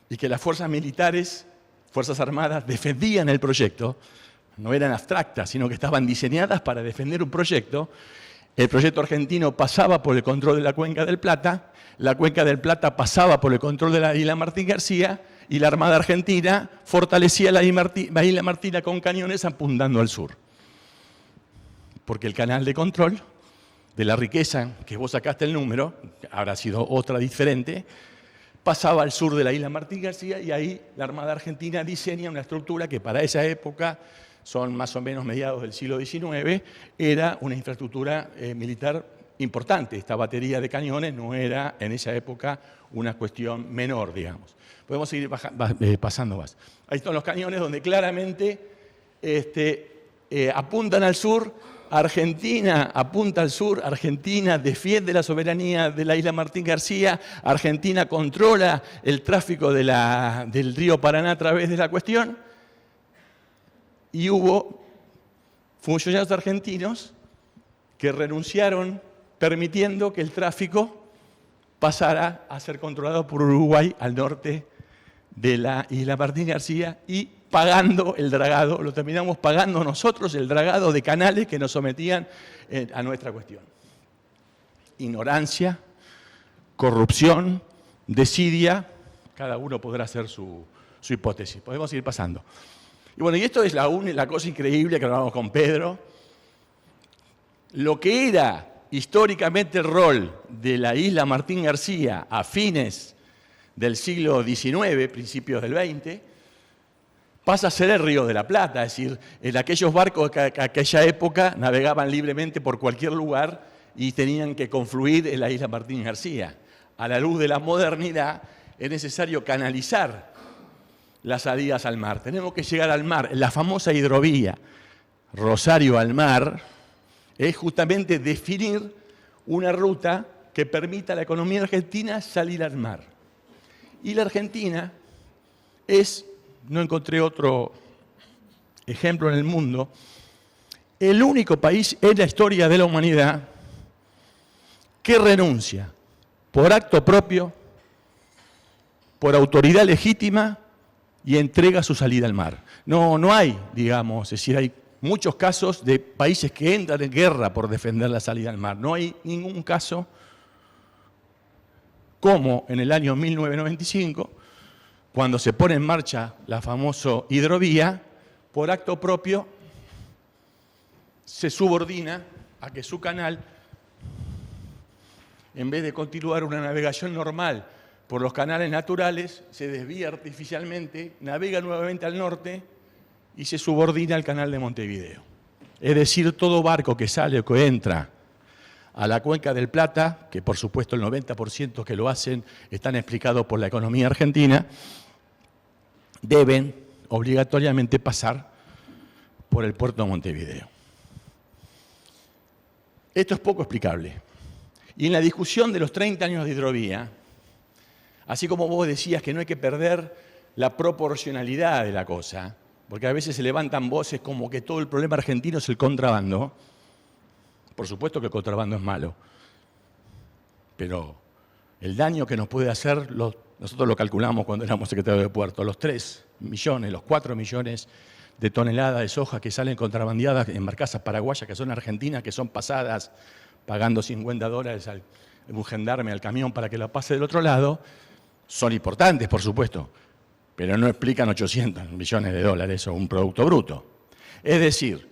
C: y que las fuerzas militares, fuerzas armadas, defendían el proyecto, no eran abstractas, sino que estaban diseñadas para defender un proyecto. El proyecto argentino pasaba por el control de la Cuenca del Plata, la Cuenca del Plata pasaba por el control de la isla Martín García, y la Armada Argentina fortalecía la isla Martina con cañones apuntando al sur. Porque el canal de control de la riqueza, que vos sacaste el número, habrá sido otra diferente, pasaba al sur de la isla Martín García, y ahí la Armada Argentina diseña una estructura que para esa época, son más o menos mediados del siglo XIX, era una infraestructura militar importante. Esta batería de cañones no era en esa época una cuestión menor, digamos. Podemos seguir pasando más. Ahí están los cañones donde claramente apuntan al sur Argentina apunta al sur, Argentina defiende la soberanía de la isla Martín García, Argentina controla el tráfico del río Paraná a través de la cuestión, y hubo funcionarios argentinos que renunciaron permitiendo que el tráfico pasara a ser controlado por Uruguay al norte de la isla Martín García y pagando el dragado, lo terminamos pagando nosotros, el dragado de canales que nos sometían a nuestra cuestión. Ignorancia, corrupción, desidia, cada uno podrá hacer su hipótesis. Podemos ir pasando. Y bueno, y esto es la cosa increíble que hablamos con Pedro. Lo que era históricamente el rol de la isla Martín García a fines del siglo XIX, principios del XX, pasa a ser el Río de la Plata. Es decir, en aquellos barcos que aquella época navegaban libremente por cualquier lugar y tenían que confluir en la isla Martín García. A la luz de la modernidad es necesario canalizar las salidas al mar. Tenemos que llegar al mar. La famosa hidrovía Rosario al mar es justamente definir una ruta que permita a la economía argentina salir al mar. Y la Argentina es, no encontré otro ejemplo en el mundo, el único país en la historia de la humanidad que renuncia por acto propio, por autoridad legítima y entrega su salida al mar. No hay, digamos, es decir, hay muchos casos de países que entran en guerra por defender la salida al mar. No hay ningún caso como en el año 1995, cuando se pone en marcha la famosa hidrovía, por acto propio se subordina a que su canal, en vez de continuar una navegación normal por los canales naturales, se desvía artificialmente, navega nuevamente al norte y se subordina al canal de Montevideo. Es decir, todo barco que sale o que entra a la cuenca del Plata, que por supuesto el 90% que lo hacen están explicados por la economía argentina, deben obligatoriamente pasar por el puerto de Montevideo. Esto es poco explicable. Y en la discusión de los 30 años de hidrovía, así como vos decías que no hay que perder la proporcionalidad de la cosa, porque a veces se levantan voces como que todo el problema argentino es el contrabando. Por supuesto que el contrabando es malo, pero el daño que nos puede hacer, nosotros lo calculamos cuando éramos secretarios de Puerto, los 3 millones, los 4 millones de toneladas de soja que salen contrabandeadas en barcazas paraguayas que son argentinas, que son pasadas pagando $50 al un gendarme al camión para que la pase del otro lado, son importantes, por supuesto, pero no explican 800 millones de dólares o un producto bruto. Es decir,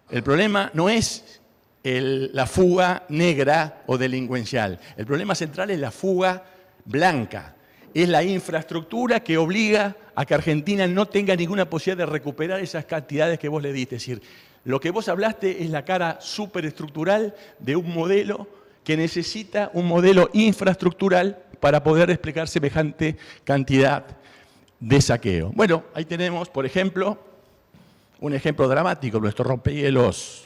C: el problema no es la fuga negra o delincuencial. El problema central es la fuga blanca. Es la infraestructura que obliga a que Argentina no tenga ninguna posibilidad de recuperar esas cantidades que vos le diste. Es decir, lo que vos hablaste es la cara superestructural de un modelo que necesita un modelo infraestructural para poder explicar semejante cantidad de saqueo. Bueno, ahí tenemos, por ejemplo, un ejemplo dramático, nuestro rompehielos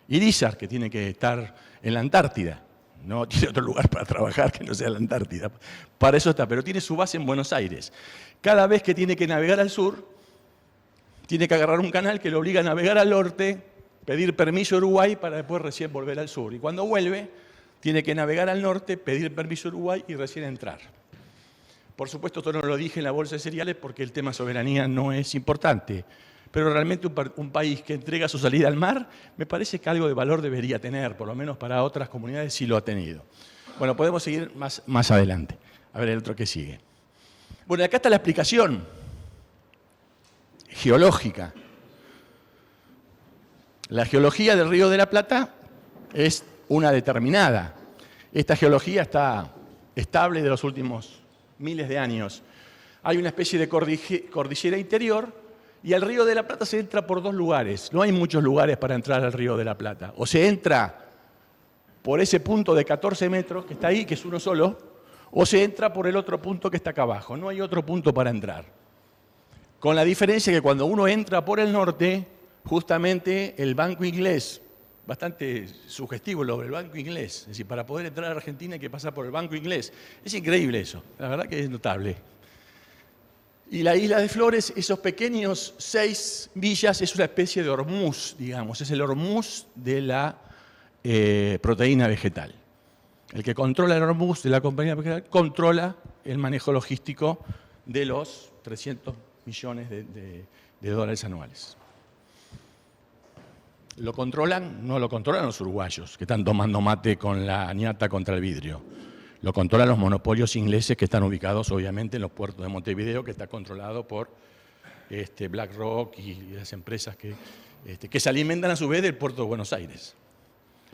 C: Irízar, que tiene que estar en la Antártida. No tiene otro lugar para trabajar que no sea la Antártida. Para eso está, pero tiene su base en Buenos Aires. Cada vez que tiene que navegar al sur, tiene que agarrar un canal que lo obliga a navegar al norte, pedir permiso a Uruguay para después recién volver al sur. Y cuando vuelve, tiene que navegar al norte, pedir permiso a Uruguay y recién entrar. Por supuesto, esto no lo dije en la bolsa de cereales porque el tema soberanía no es importante. Pero realmente un país que entrega su salida al mar, me parece que algo de valor debería tener, por lo menos para otras comunidades sí lo ha tenido. Bueno, podemos seguir más adelante. A ver el otro que sigue. Bueno, acá está la explicación geológica. La geología del Río de la Plata es una determinada. Esta geología está estable de los últimos miles de años. Hay una especie de cordillera interior y al Río de la Plata se entra por 2 lugares. No hay muchos lugares para entrar al Río de la Plata. O se entra por ese punto de 14 metros que está ahí, que es uno solo, o se entra por el otro punto que está acá abajo. No hay otro punto para entrar. Con la diferencia que cuando uno entra por el norte, justamente el Banco Inglés bastante sugestivo lo del banco inglés. Es decir, para poder entrar a Argentina hay que pasar por el banco inglés. Es increíble eso, la verdad que es notable. Y la isla de Flores, esos pequeños 6 villas, es una especie de Hormuz, digamos, es el Hormuz de la proteína vegetal. El que controla el Hormuz de la compañía vegetal controla el manejo logístico de los 300 millones de dólares anuales. ¿Lo controlan? No lo controlan los uruguayos, que están tomando mate con la ñata contra el vidrio. Lo controlan los monopolios ingleses que están ubicados, obviamente, en los puertos de Montevideo, que está controlado por BlackRock y las empresas que se alimentan a su vez del puerto de Buenos Aires.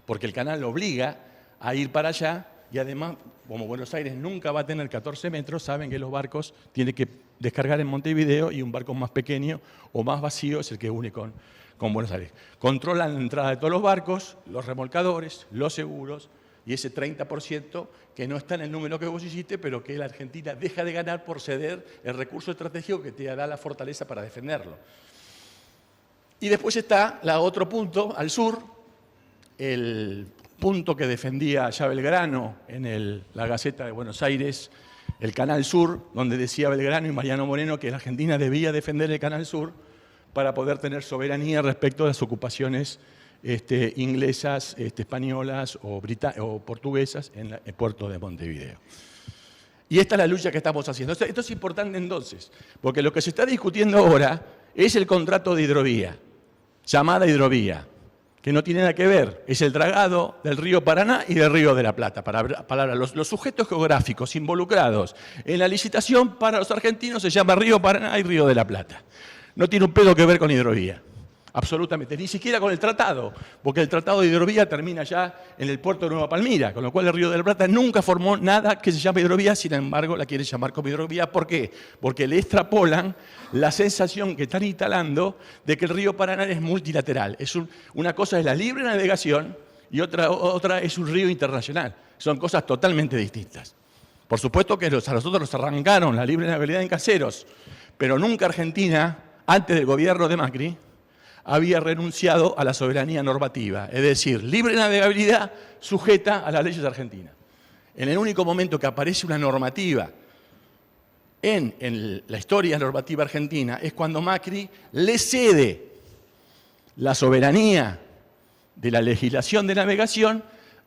C: Porque el canal obliga a ir para allá y además, como Buenos Aires nunca va a tener 14 metros, saben que los barcos tienen que descargar en Montevideo y un barco más pequeño o más vacío es el que une con Buenos Aires. Controlan la entrada de todos los barcos, los remolcadores, los seguros y ese 30% que no está en el número que vos hiciste, pero que la Argentina deja de ganar por ceder el recurso estratégico que te da la fortaleza para defenderlo. Y después está otro punto al sur, el punto que defendía ya Belgrano en la Gaceta de Buenos Aires, el Canal Sur, donde decía Belgrano y Mariano Moreno que la Argentina debía defender el Canal Sur para poder tener soberanía respecto a las ocupaciones inglesas, españolas o portuguesas en el puerto de Montevideo. Y esta es la lucha que estamos haciendo. Esto es importante entonces, porque lo que se está discutiendo ahora es el contrato de hidrovía, llamada hidrovía, que no tiene nada que ver, es el dragado del río Paraná y del río de la Plata. Los sujetos geográficos involucrados en la licitación para los argentinos se llama río Paraná y río de la Plata. No tiene un pedo que ver con hidrovía, absolutamente, ni siquiera con el tratado, porque el tratado de hidrovía termina ya en el puerto de Nueva Palmira, con lo cual el río de la Plata nunca formó nada que se llame hidrovía, sin embargo la quieren llamar como hidrovía. ¿Por qué? Porque le extrapolan la sensación que están instalando de que el río Paraná es multilateral. Una cosa es la libre navegación y otra es un río internacional. Son cosas totalmente distintas. Por supuesto que a nosotros nos arrancaron la libre navegabilidad en Caseros, pero nunca Argentina, antes del gobierno de Macri, había renunciado a la soberanía normativa, es decir, libre navegabilidad sujeta a las leyes argentinas. En el único momento que aparece una normativa en la historia normativa argentina es cuando Macri le cede la soberanía de la legislación de navegación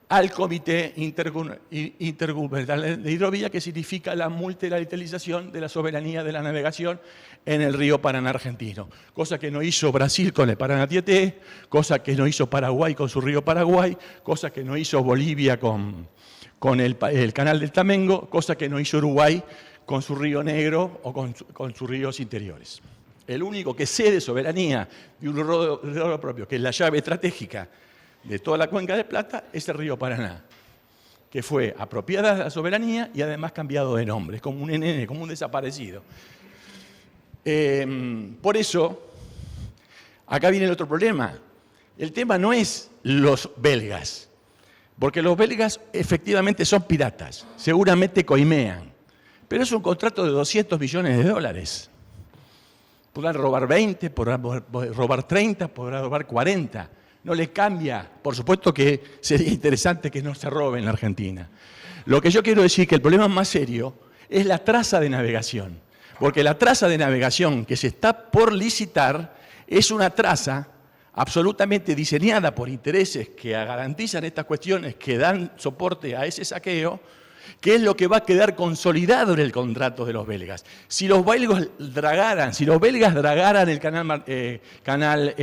C: al Comité Intergubernamental de Hidrovía, que significa la multilateralización de la soberanía de la navegación en el río Paraná argentino. Cosa que no hizo Brasil con el Paraná Tieté, cosa que no hizo Paraguay con su río Paraguay, cosa que no hizo Bolivia con el canal del Tamengo, cosa que no hizo Uruguay con su río Negro o con sus ríos interiores. El único que cede soberanía de un río propio, que es la llave estratégica de toda la cuenca de Plata, es el río Paraná, que fue apropiada de la soberanía y además cambiado de nombre, es como un nene, como un desaparecido. Por eso, acá viene el otro problema. El tema no es los belgas, porque los belgas efectivamente son piratas, seguramente coimean, pero es un contrato de 200 millones de dólares. Podrán robar 20, podrán robar 30, podrán robar 40. No les cambia. Por supuesto que sería interesante que no se robe en la Argentina. Lo que yo quiero decir es que el problema más serio es la traza de navegación. Porque la traza de navegación que se está por licitar es una traza absolutamente diseñada por intereses que garantizan estas cuestiones, que dan soporte a ese saqueo, que es lo que va a quedar consolidado en el contrato de los belgas. Si los belgas dragaran el canal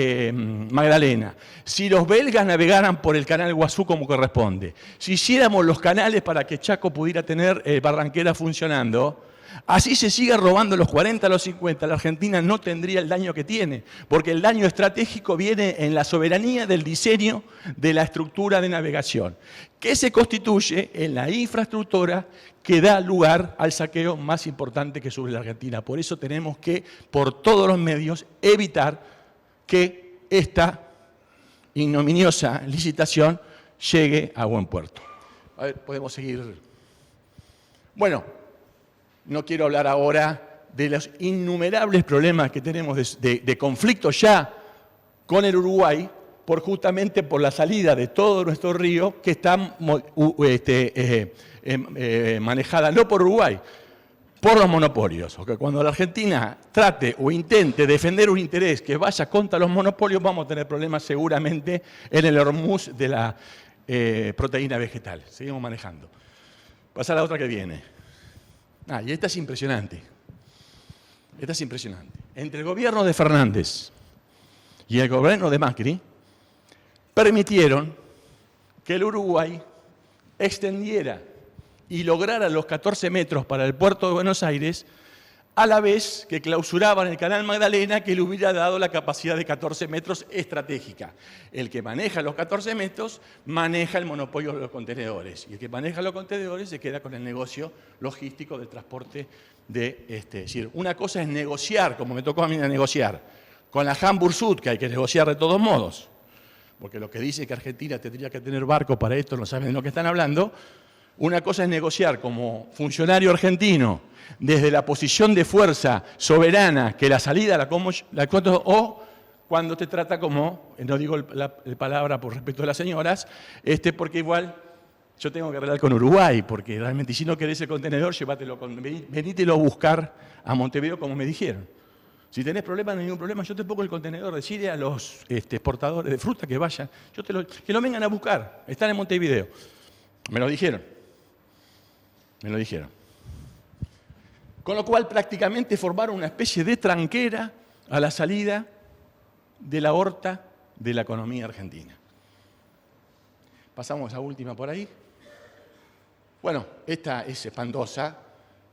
C: Magdalena, si los belgas navegaran por el canal Guazú como corresponde, si hiciéramos los canales para que Chaco pudiera tener Barranquera funcionando, así se sigue robando los 40 a los 50, la Argentina no tendría el daño que tiene, porque el daño estratégico viene en la soberanía del diseño de la estructura de navegación, que se constituye en la infraestructura que da lugar al saqueo más importante que sufre la Argentina. Por eso tenemos que, por todos los medios, evitar que esta ignominiosa licitación llegue a buen puerto. A ver, podemos seguir. Bueno, no quiero hablar ahora de los innumerables problemas que tenemos de conflicto ya con el Uruguay, justamente por la salida de todo nuestro río que está manejada no por Uruguay, por los monopolios. O que cuando la Argentina trate o intente defender un interés que vaya contra los monopolios, vamos a tener problemas seguramente en el hormuz de la proteína vegetal. Seguimos manejando. Pasa a la otra que viene. Y esta es impresionante. Esta es impresionante. Entre el gobierno de Fernández y el gobierno de Macri, permitieron que el Uruguay extendiera y lograra los 14 metros para el puerto de Buenos Aires, a la vez que clausuraban el Canal Magdalena, que le hubiera dado la capacidad de 14 metros estratégica. El que maneja los 14 metros maneja el monopolio de los contenedores, y el que maneja los contenedores se queda con el negocio logístico del transporte es decir, una cosa es negociar, como me tocó a mí negociar, con la Hamburg Süd, que hay que negociar de todos modos, porque lo que dice que Argentina tendría que tener barco para esto, no saben de lo que están hablando. Una cosa es negociar como funcionario argentino desde la posición de fuerza soberana que la salida la cuento, o cuando te trata como, no digo la palabra por respeto a las señoras, porque igual yo tengo que arreglar con Uruguay, porque realmente si no querés el contenedor, venítelo a buscar a Montevideo como me dijeron. Si tenés problemas, no hay ningún problema, yo te pongo el contenedor, decide a los exportadores de fruta que vayan, que lo vengan a buscar, están en Montevideo. Me lo dijeron. Con lo cual prácticamente formaron una especie de tranquera a la salida de la horta de la economía argentina. Pasamos a última por ahí. Bueno, esta es espantosa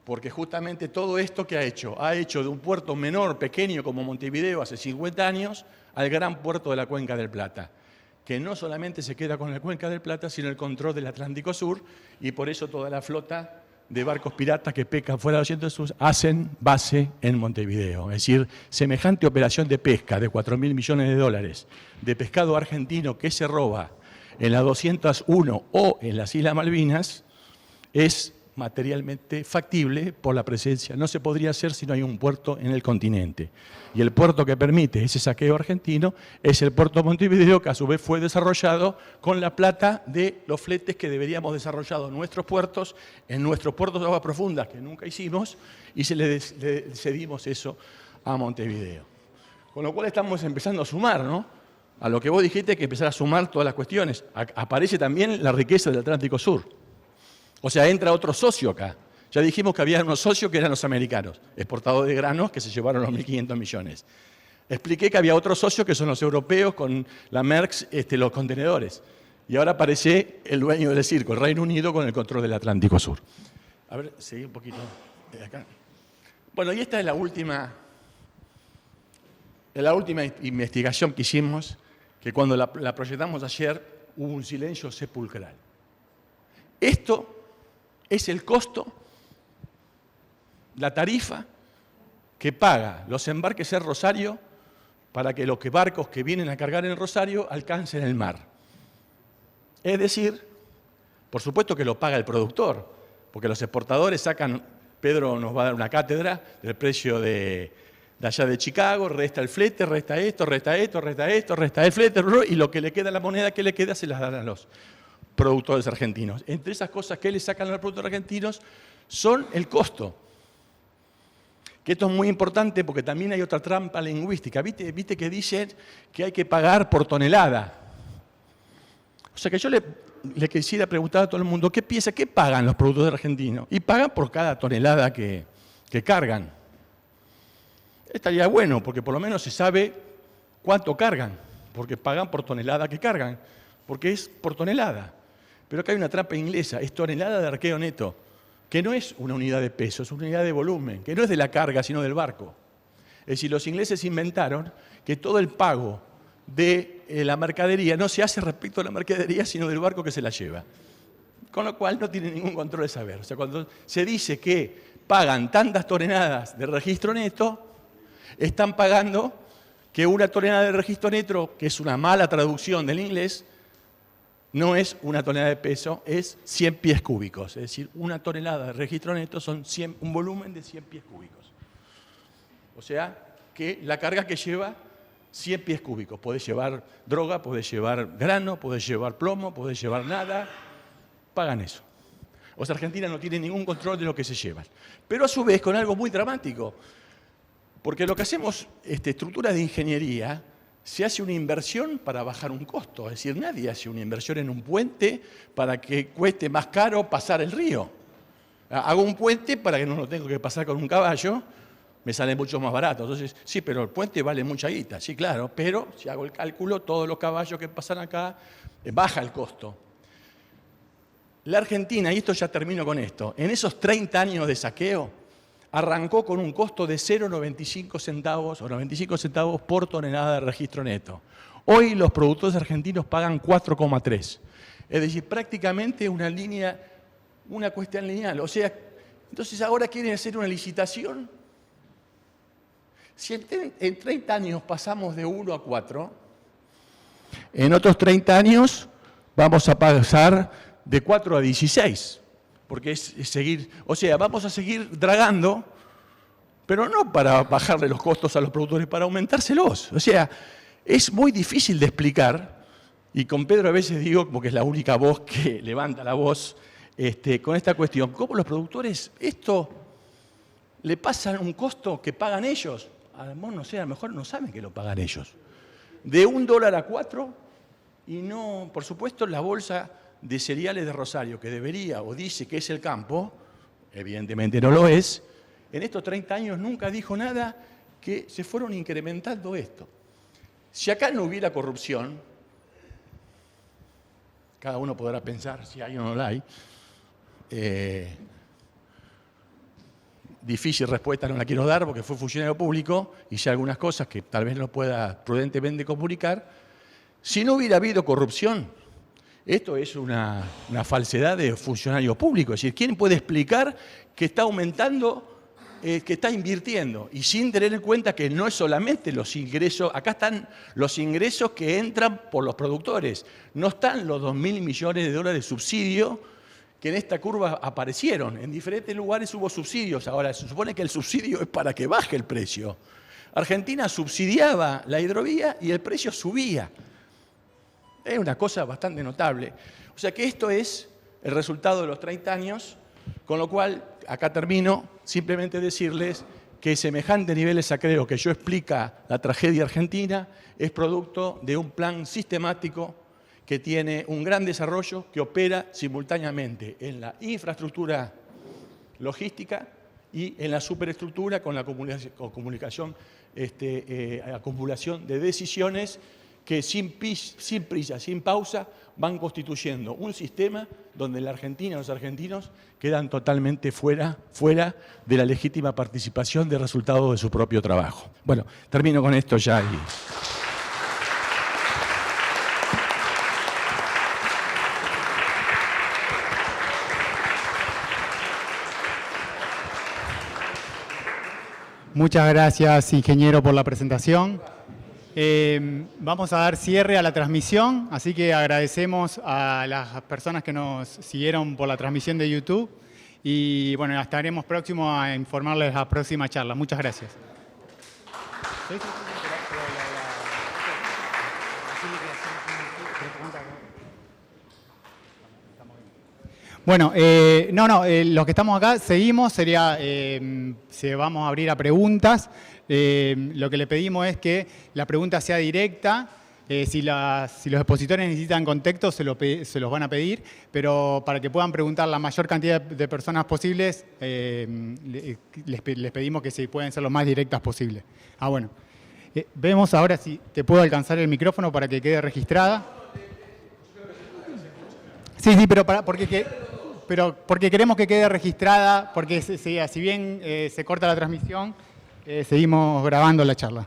C: porque justamente todo esto que ha hecho de un puerto menor, pequeño como Montevideo hace 50 años, al gran puerto de la Cuenca del Plata, que no solamente se queda con la Cuenca del Plata, sino el control del Atlántico Sur, y por eso toda la flota de barcos piratas que pescan fuera de los Océanos Sur hacen base en Montevideo. Es decir, semejante operación de pesca de 4.000 millones de dólares de pescado argentino que se roba en la 201 o en las Islas Malvinas es materialmente factible por la presencia. No se podría hacer si no hay un puerto en el continente. Y el puerto que permite ese saqueo argentino es el puerto de Montevideo, que a su vez fue desarrollado con la plata de los fletes que deberíamos desarrollar en nuestros puertos de agua profunda, que nunca hicimos, y le cedimos eso a Montevideo. Con lo cual estamos empezando a sumar, ¿no? A lo que vos dijiste, hay que empezar a sumar todas las cuestiones. Aparece también la riqueza del Atlántico Sur. O sea, entra otro socio acá. Ya dijimos que había unos socios que eran los americanos, exportadores de granos que se llevaron los 1.500 millones. Expliqué que había otros socios que son los europeos con la Maersk, los contenedores. Y ahora aparece el dueño del circo, el Reino Unido, con el control del Atlántico Sur. A ver, seguí un poquito de acá. Bueno, y esta es la última investigación que hicimos, que cuando la proyectamos ayer hubo un silencio sepulcral. Esto es el costo, la tarifa que paga los embarques en Rosario para que los barcos que vienen a cargar en Rosario alcancen el mar. Es decir, por supuesto que lo paga el productor, porque los exportadores sacan, Pedro nos va a dar una cátedra del precio de allá de Chicago, resta el flete, resta esto, resta el flete, y lo que le queda, la moneda que le queda, se las dan a los productores argentinos. Entre esas cosas que le sacan a los productores argentinos son el costo. Que esto es muy importante porque también hay otra trampa lingüística. ¿Viste que dicen que hay que pagar por tonelada? O sea que yo le quisiera preguntar a todo el mundo, ¿qué piensa? ¿Qué pagan los productores argentinos? Y pagan por cada tonelada que cargan. Estaría bueno porque por lo menos se sabe cuánto cargan, porque pagan por tonelada que cargan, porque es por tonelada. Pero acá hay una trampa inglesa, es tonelada de arqueo neto, que no es una unidad de peso, es una unidad de volumen, que no es de la carga, sino del barco. Es decir, los ingleses inventaron que todo el pago de la mercadería no se hace respecto a la mercadería, sino del barco que se la lleva. Con lo cual no tiene ningún control de saber. O sea, cuando se dice que pagan tantas toneladas de registro neto, están pagando que una tonelada de registro neto, que es una mala traducción del inglés, no es una tonelada de peso, es 100 pies cúbicos. Es decir, una tonelada de registro neto son un volumen de 100 pies cúbicos. O sea, que la carga que lleva 100 pies cúbicos. Podés llevar droga, podés llevar grano, podés llevar plomo, podés llevar nada. Pagan eso. O sea, Argentina no tiene ningún control de lo que se llevan. Pero a su vez con algo muy dramático. Porque lo que hacemos, estructuras de ingeniería, se hace una inversión para bajar un costo. Es decir, nadie hace una inversión en un puente para que cueste más caro pasar el río. Hago un puente para que no lo tengo que pasar con un caballo, me sale mucho más barato. Entonces, sí, pero el puente vale mucha guita, sí, claro, pero si hago el cálculo, todos los caballos que pasan acá, baja el costo. La Argentina, y esto ya termino con esto, en esos 30 años de saqueo, arrancó con un costo de 0,95 centavos o 95 centavos por tonelada de registro neto. Hoy los productores argentinos pagan 4,3. Es decir, prácticamente una cuestión lineal. O sea, entonces ahora quieren hacer una licitación. Si en 30 años pasamos de 1 a 4, en otros 30 años vamos a pasar de 4 a 16, porque es seguir, o sea, vamos a seguir dragando, pero no para bajarle los costos a los productores, para aumentárselos. O sea, es muy difícil de explicar, y con Pedro a veces digo, porque es la única voz que levanta la voz con esta cuestión, cómo los productores esto le pasan un costo que pagan ellos. A lo mejor no saben que lo pagan ellos. De $1 a 4, y no, por supuesto, la bolsa de cereales de Rosario, que debería o dice que es el campo, evidentemente no lo es, en estos 30 años nunca dijo nada que se fueron incrementando esto. Si acá no hubiera corrupción, cada uno podrá pensar si hay o no la hay, difícil respuesta no la quiero dar porque fue funcionario público y sé algunas cosas que tal vez no pueda prudentemente comunicar. Si no hubiera habido corrupción, esto es una falsedad de funcionario público. Es decir, ¿quién puede explicar que está aumentando, que está invirtiendo? Y sin tener en cuenta que no es solamente los ingresos, acá están los ingresos que entran por los productores, no están los 2.000 millones de dólares de subsidio que en esta curva aparecieron. En diferentes lugares hubo subsidios. Ahora, se supone que el subsidio es para que baje el precio. Argentina subsidiaba la hidrovía y el precio subía. Es una cosa bastante notable. O sea que esto es el resultado de los 30 años, con lo cual, acá termino, simplemente decirles que semejante nivel de saqueo que yo explica la tragedia argentina es producto de un plan sistemático que tiene un gran desarrollo, que opera simultáneamente en la infraestructura logística y en la superestructura con la acumulación de decisiones que sin prisa, sin pausa, van constituyendo un sistema donde la Argentina y los argentinos quedan totalmente fuera de la legítima participación de resultados de su propio trabajo. Bueno, termino con esto ya.
A: Muchas gracias, ingeniero, por la presentación. Vamos a dar cierre a la transmisión, así que agradecemos a las personas que nos siguieron por la transmisión de YouTube y bueno, estaremos próximos a informarles de la próxima charla. Muchas gracias. Bueno, los que estamos acá seguimos, vamos a abrir a preguntas. Lo que le pedimos es que la pregunta sea directa. Si los expositores necesitan contexto, se los van a pedir, pero para que puedan preguntar la mayor cantidad de personas posibles, les pedimos que se pueden ser lo más directas posible. Bueno. Vemos ahora si te puedo alcanzar el micrófono para que quede registrada. Sí, porque queremos que quede registrada, porque si bien se corta la transmisión, seguimos grabando la charla.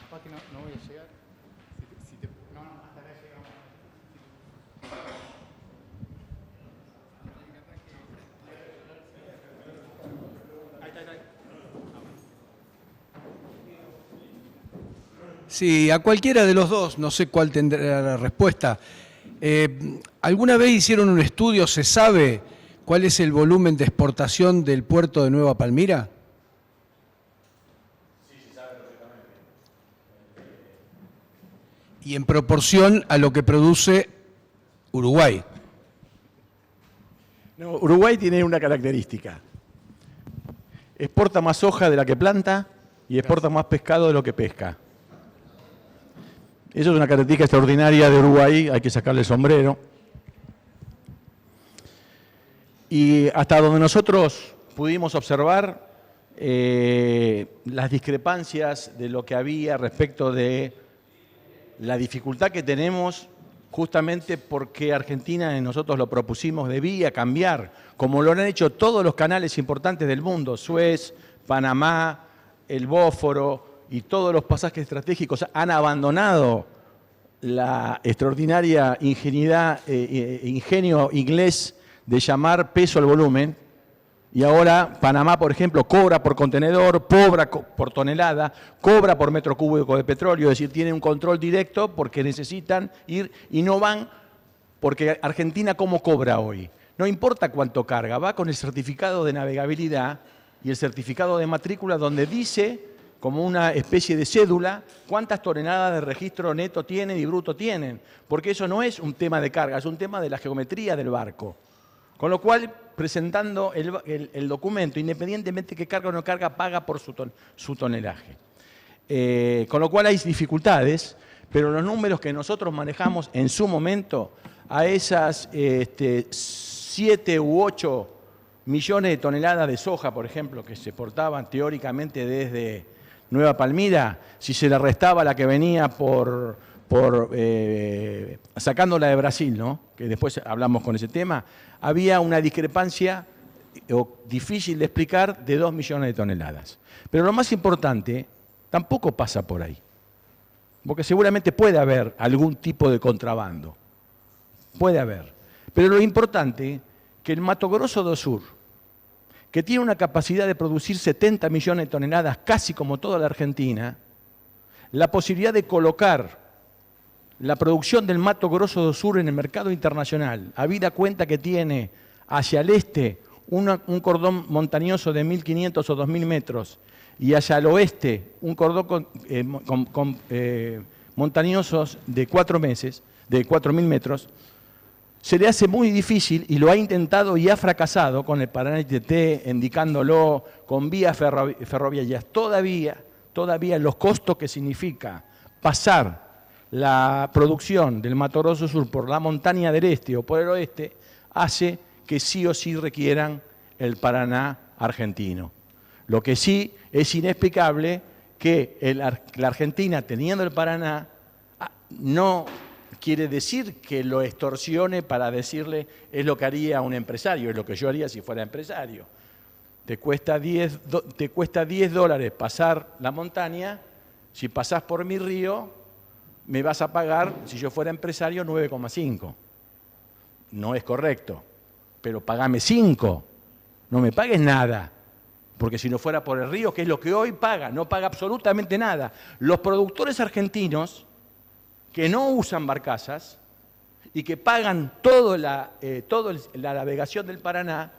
A: Capaz que no voy a llegar. Hasta acá llegamos. Ahí está.
D: Sí, a cualquiera de los dos, no sé cuál tendrá la respuesta. ¿Alguna vez hicieron un estudio, se sabe cuál es el volumen de exportación del puerto de Nueva Palmira? y en proporción a lo que produce Uruguay.
C: No, Uruguay tiene una característica. Exporta más soja de la que planta y exporta más pescado de lo que pesca. Eso es una característica extraordinaria de Uruguay, hay que sacarle el sombrero. Y hasta donde nosotros pudimos observar las discrepancias de lo que había respecto de la dificultad que tenemos, justamente porque Argentina, y nosotros lo propusimos, debía cambiar, como lo han hecho todos los canales importantes del mundo, Suez, Panamá, el Bósforo y todos los pasajes estratégicos han abandonado la extraordinaria ingenio inglés de llamar peso al volumen, y ahora Panamá, por ejemplo, cobra por contenedor, cobra por tonelada, cobra por metro cúbico de petróleo, es decir, tiene un control directo porque necesitan ir y no van, porque Argentina ¿cómo cobra hoy? No importa cuánto carga, va con el certificado de navegabilidad y el certificado de matrícula donde dice, como una especie de cédula, cuántas toneladas de registro neto tienen y bruto tienen, porque eso no es un tema de carga, es un tema de la geometría del barco. Con lo cual, presentando el documento, independientemente que carga o no carga, paga por su tonelaje. Con lo cual hay dificultades, pero los números que nosotros manejamos en su momento, a esas 7 u 8 millones de toneladas de soja, por ejemplo, que se exportaban teóricamente desde Nueva Palmira, si se le restaba la que venía sacándola de Brasil, ¿no? Que después hablamos con ese tema, había una discrepancia difícil de explicar de 2 millones de toneladas. Pero lo más importante tampoco pasa por ahí, porque seguramente puede haber algún tipo de contrabando, puede haber. Pero lo importante que el Mato Grosso do Sur, que tiene una capacidad de producir 70 millones de toneladas, casi como toda la Argentina, la posibilidad de colocar la producción del Mato Grosso do Sur en el mercado internacional, habida cuenta que tiene hacia el este un cordón montañoso de 1.500 o 2.000 metros y hacia el oeste un cordón con montañosos de 4.000 metros, se le hace muy difícil, y lo ha intentado y ha fracasado con el Paraná ITT, indicándolo, con vías ferroviarias. Todavía los costos que significa pasar la producción del Mato Grosso Sur por la montaña del este o por el oeste hace que sí o sí requieran el Paraná argentino. Lo que sí es inexplicable que la Argentina, teniendo el Paraná, no quiere decir que lo extorsione para decirle es lo que haría un empresario, es lo que yo haría si fuera empresario. Te cuesta $10 pasar la montaña, si pasás por mi río, me vas a pagar, si yo fuera empresario, 9,5. No es correcto, pero pagame 5, no me pagues nada, porque si no fuera por el río, que es lo que hoy paga, no paga absolutamente nada. Los productores argentinos que no usan barcazas y que pagan toda la navegación del Paraná,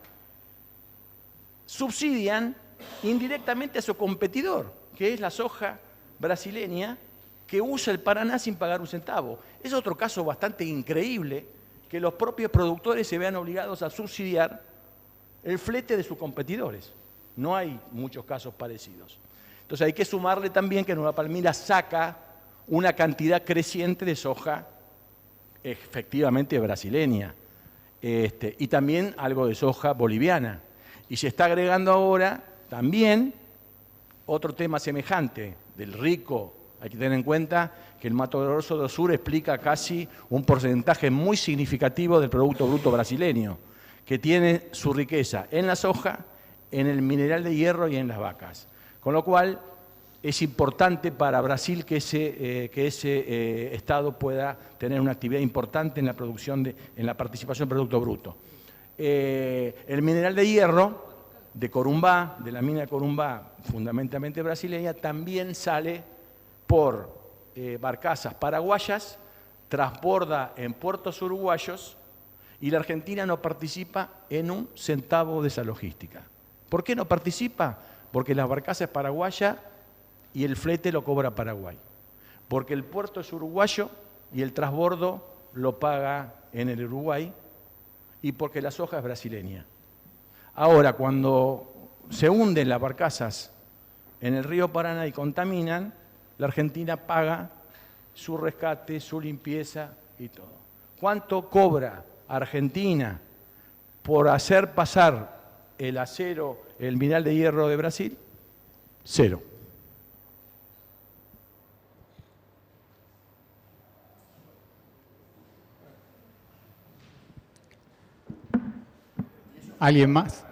C: subsidian indirectamente a su competidor, que es la soja brasileña, que usa el Paraná sin pagar un centavo. Es otro caso bastante increíble que los propios productores se vean obligados a subsidiar el flete de sus competidores. No hay muchos casos parecidos. Entonces hay que sumarle también que Nueva Palmira saca una cantidad creciente de soja efectivamente brasileña, y también algo de soja boliviana. Y se está agregando ahora también otro tema semejante del rico. Hay que tener en cuenta que el Mato Grosso do Sur explica casi un porcentaje muy significativo del Producto Bruto brasileño, que tiene su riqueza en la soja, en el mineral de hierro y en las vacas. Con lo cual, es importante para Brasil que ese Estado pueda tener una actividad importante en la producción, en la participación del Producto Bruto. El mineral de hierro de Corumbá, de la mina de Corumbá, fundamentalmente brasileña, también sale por barcazas paraguayas, transborda en puertos uruguayos y la Argentina no participa en un centavo de esa logística. ¿Por qué no participa? Porque las barcazas paraguayas y el flete lo cobra Paraguay. porque el puerto es uruguayo y el transbordo lo paga en el Uruguay y porque la soja es brasileña. Ahora, cuando se hunden las barcazas en el río Paraná y contaminan, la Argentina paga su rescate, su limpieza y todo. ¿Cuánto cobra Argentina por hacer pasar el acero, el mineral de hierro de Brasil? 0.
A: ¿Alguien más?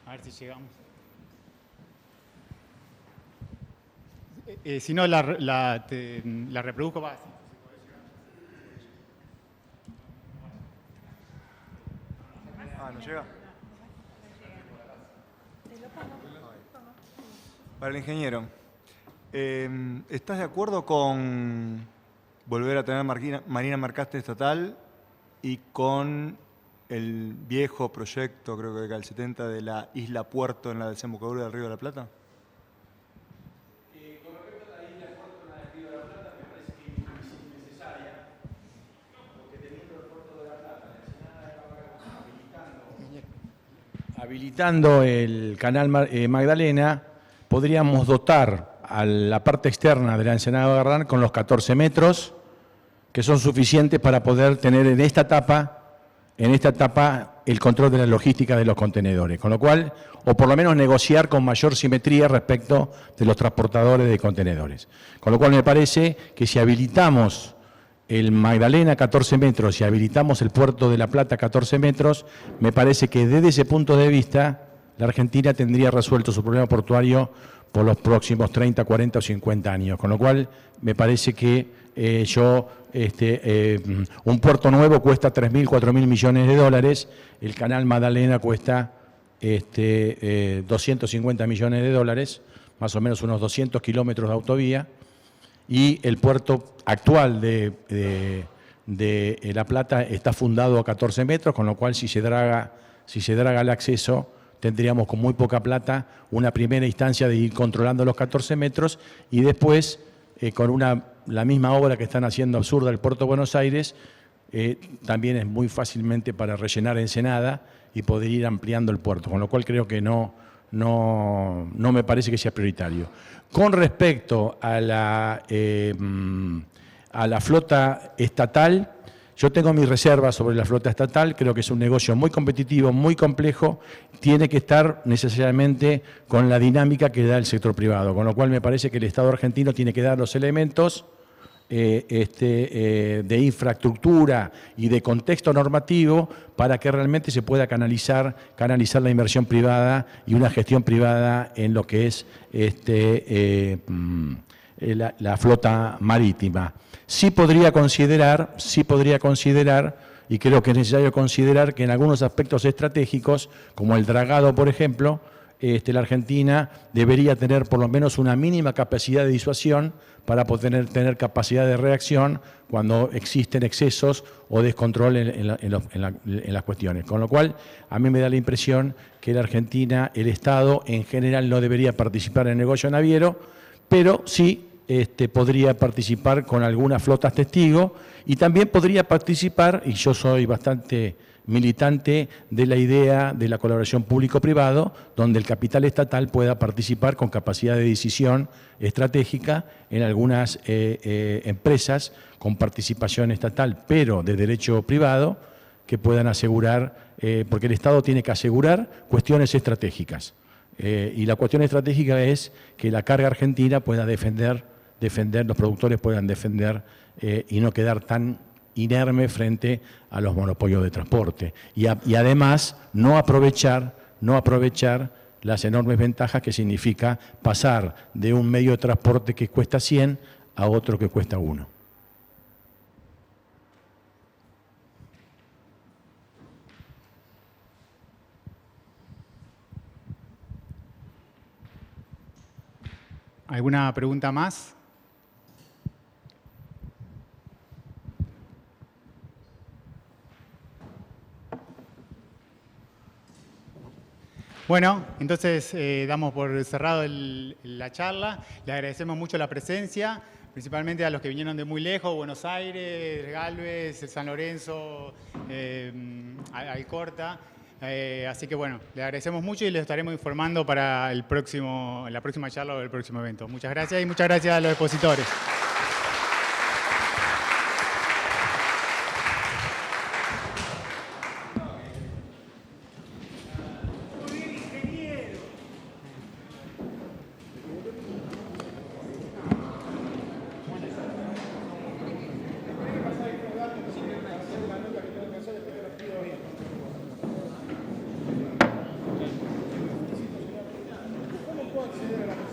A: A ver si llegamos. Si no, la reproduzco. Va.
E: No llega. Para el ingeniero, ¿estás de acuerdo con volver a tener Marina Mercante estatal y con el viejo proyecto, creo que era el 70, de la isla Puerto en la desembocadura del Río de la Plata?
C: Con respecto a la isla Puerto en el Río de la Plata, me parece que es innecesaria, porque teniendo el puerto de la Plata, la Ensenada de Camargo, habilitando el canal Magdalena, podríamos dotar a la parte externa de la Ensenada de Garrán con los 14 metros, que son suficientes para poder tener en esta etapa el control de la logística de los contenedores, con lo cual, o por lo menos negociar con mayor simetría respecto de los transportadores de contenedores. Con lo cual me parece que si habilitamos el Magdalena 14 metros y habilitamos el Puerto de la Plata 14 metros, me parece que desde ese punto de vista la Argentina tendría resuelto su problema portuario por los próximos 30, 40 o 50 años, con lo cual me parece que un puerto nuevo cuesta 3.000, 4.000 millones de dólares, el canal Magdalena cuesta 250 millones de dólares, más o menos unos 200 kilómetros de autovía, y el puerto actual de La Plata está fundado a 14 metros, con lo cual si se draga el acceso, tendríamos con muy poca plata una primera instancia de ir controlando los 14 metros y después, con la misma obra que están haciendo absurda el Puerto de Buenos Aires, también es muy fácilmente para rellenar Ensenada y poder ir ampliando el puerto, con lo cual creo que no me parece que sea prioritario. Con respecto a la flota estatal, yo tengo mis reservas sobre la flota estatal, creo que es un negocio muy competitivo, muy complejo, tiene que estar necesariamente con la dinámica que da el sector privado, con lo cual me parece que el Estado argentino tiene que dar los elementos de infraestructura y de contexto normativo para que realmente se pueda canalizar la inversión privada y una gestión privada en lo que es la flota marítima. Sí podría considerar, y creo que es necesario considerar que en algunos aspectos estratégicos, como el dragado, por ejemplo, la Argentina debería tener por lo menos una mínima capacidad de disuasión para poder tener capacidad de reacción cuando existen excesos o descontrol en las cuestiones. Con lo cual, a mí me da la impresión que la Argentina, el Estado en general no debería participar en el negocio naviero, pero sí podría participar con algunas flotas testigo y también podría participar, y yo soy bastante militante de la idea de la colaboración público-privado, donde el capital estatal pueda participar con capacidad de decisión estratégica en algunas empresas con participación estatal, pero de derecho privado, que puedan asegurar, porque el Estado tiene que asegurar cuestiones estratégicas. Y la cuestión estratégica es que la carga argentina pueda defender, los productores puedan defender y no quedar tan inerme frente a los monopolios de transporte. Y además no aprovechar las enormes ventajas que significa pasar de un medio de transporte que cuesta 100 a otro que cuesta 1.
A: ¿Alguna pregunta más? Bueno, entonces damos por cerrado la charla. Le agradecemos mucho la presencia, principalmente a los que vinieron de muy lejos, Buenos Aires, Galvez, San Lorenzo, Alcorta. Así que bueno, le agradecemos mucho y les estaremos informando para la próxima charla o el próximo evento. Muchas gracias y muchas gracias a los expositores.
F: ¿Cómo puedo acceder a la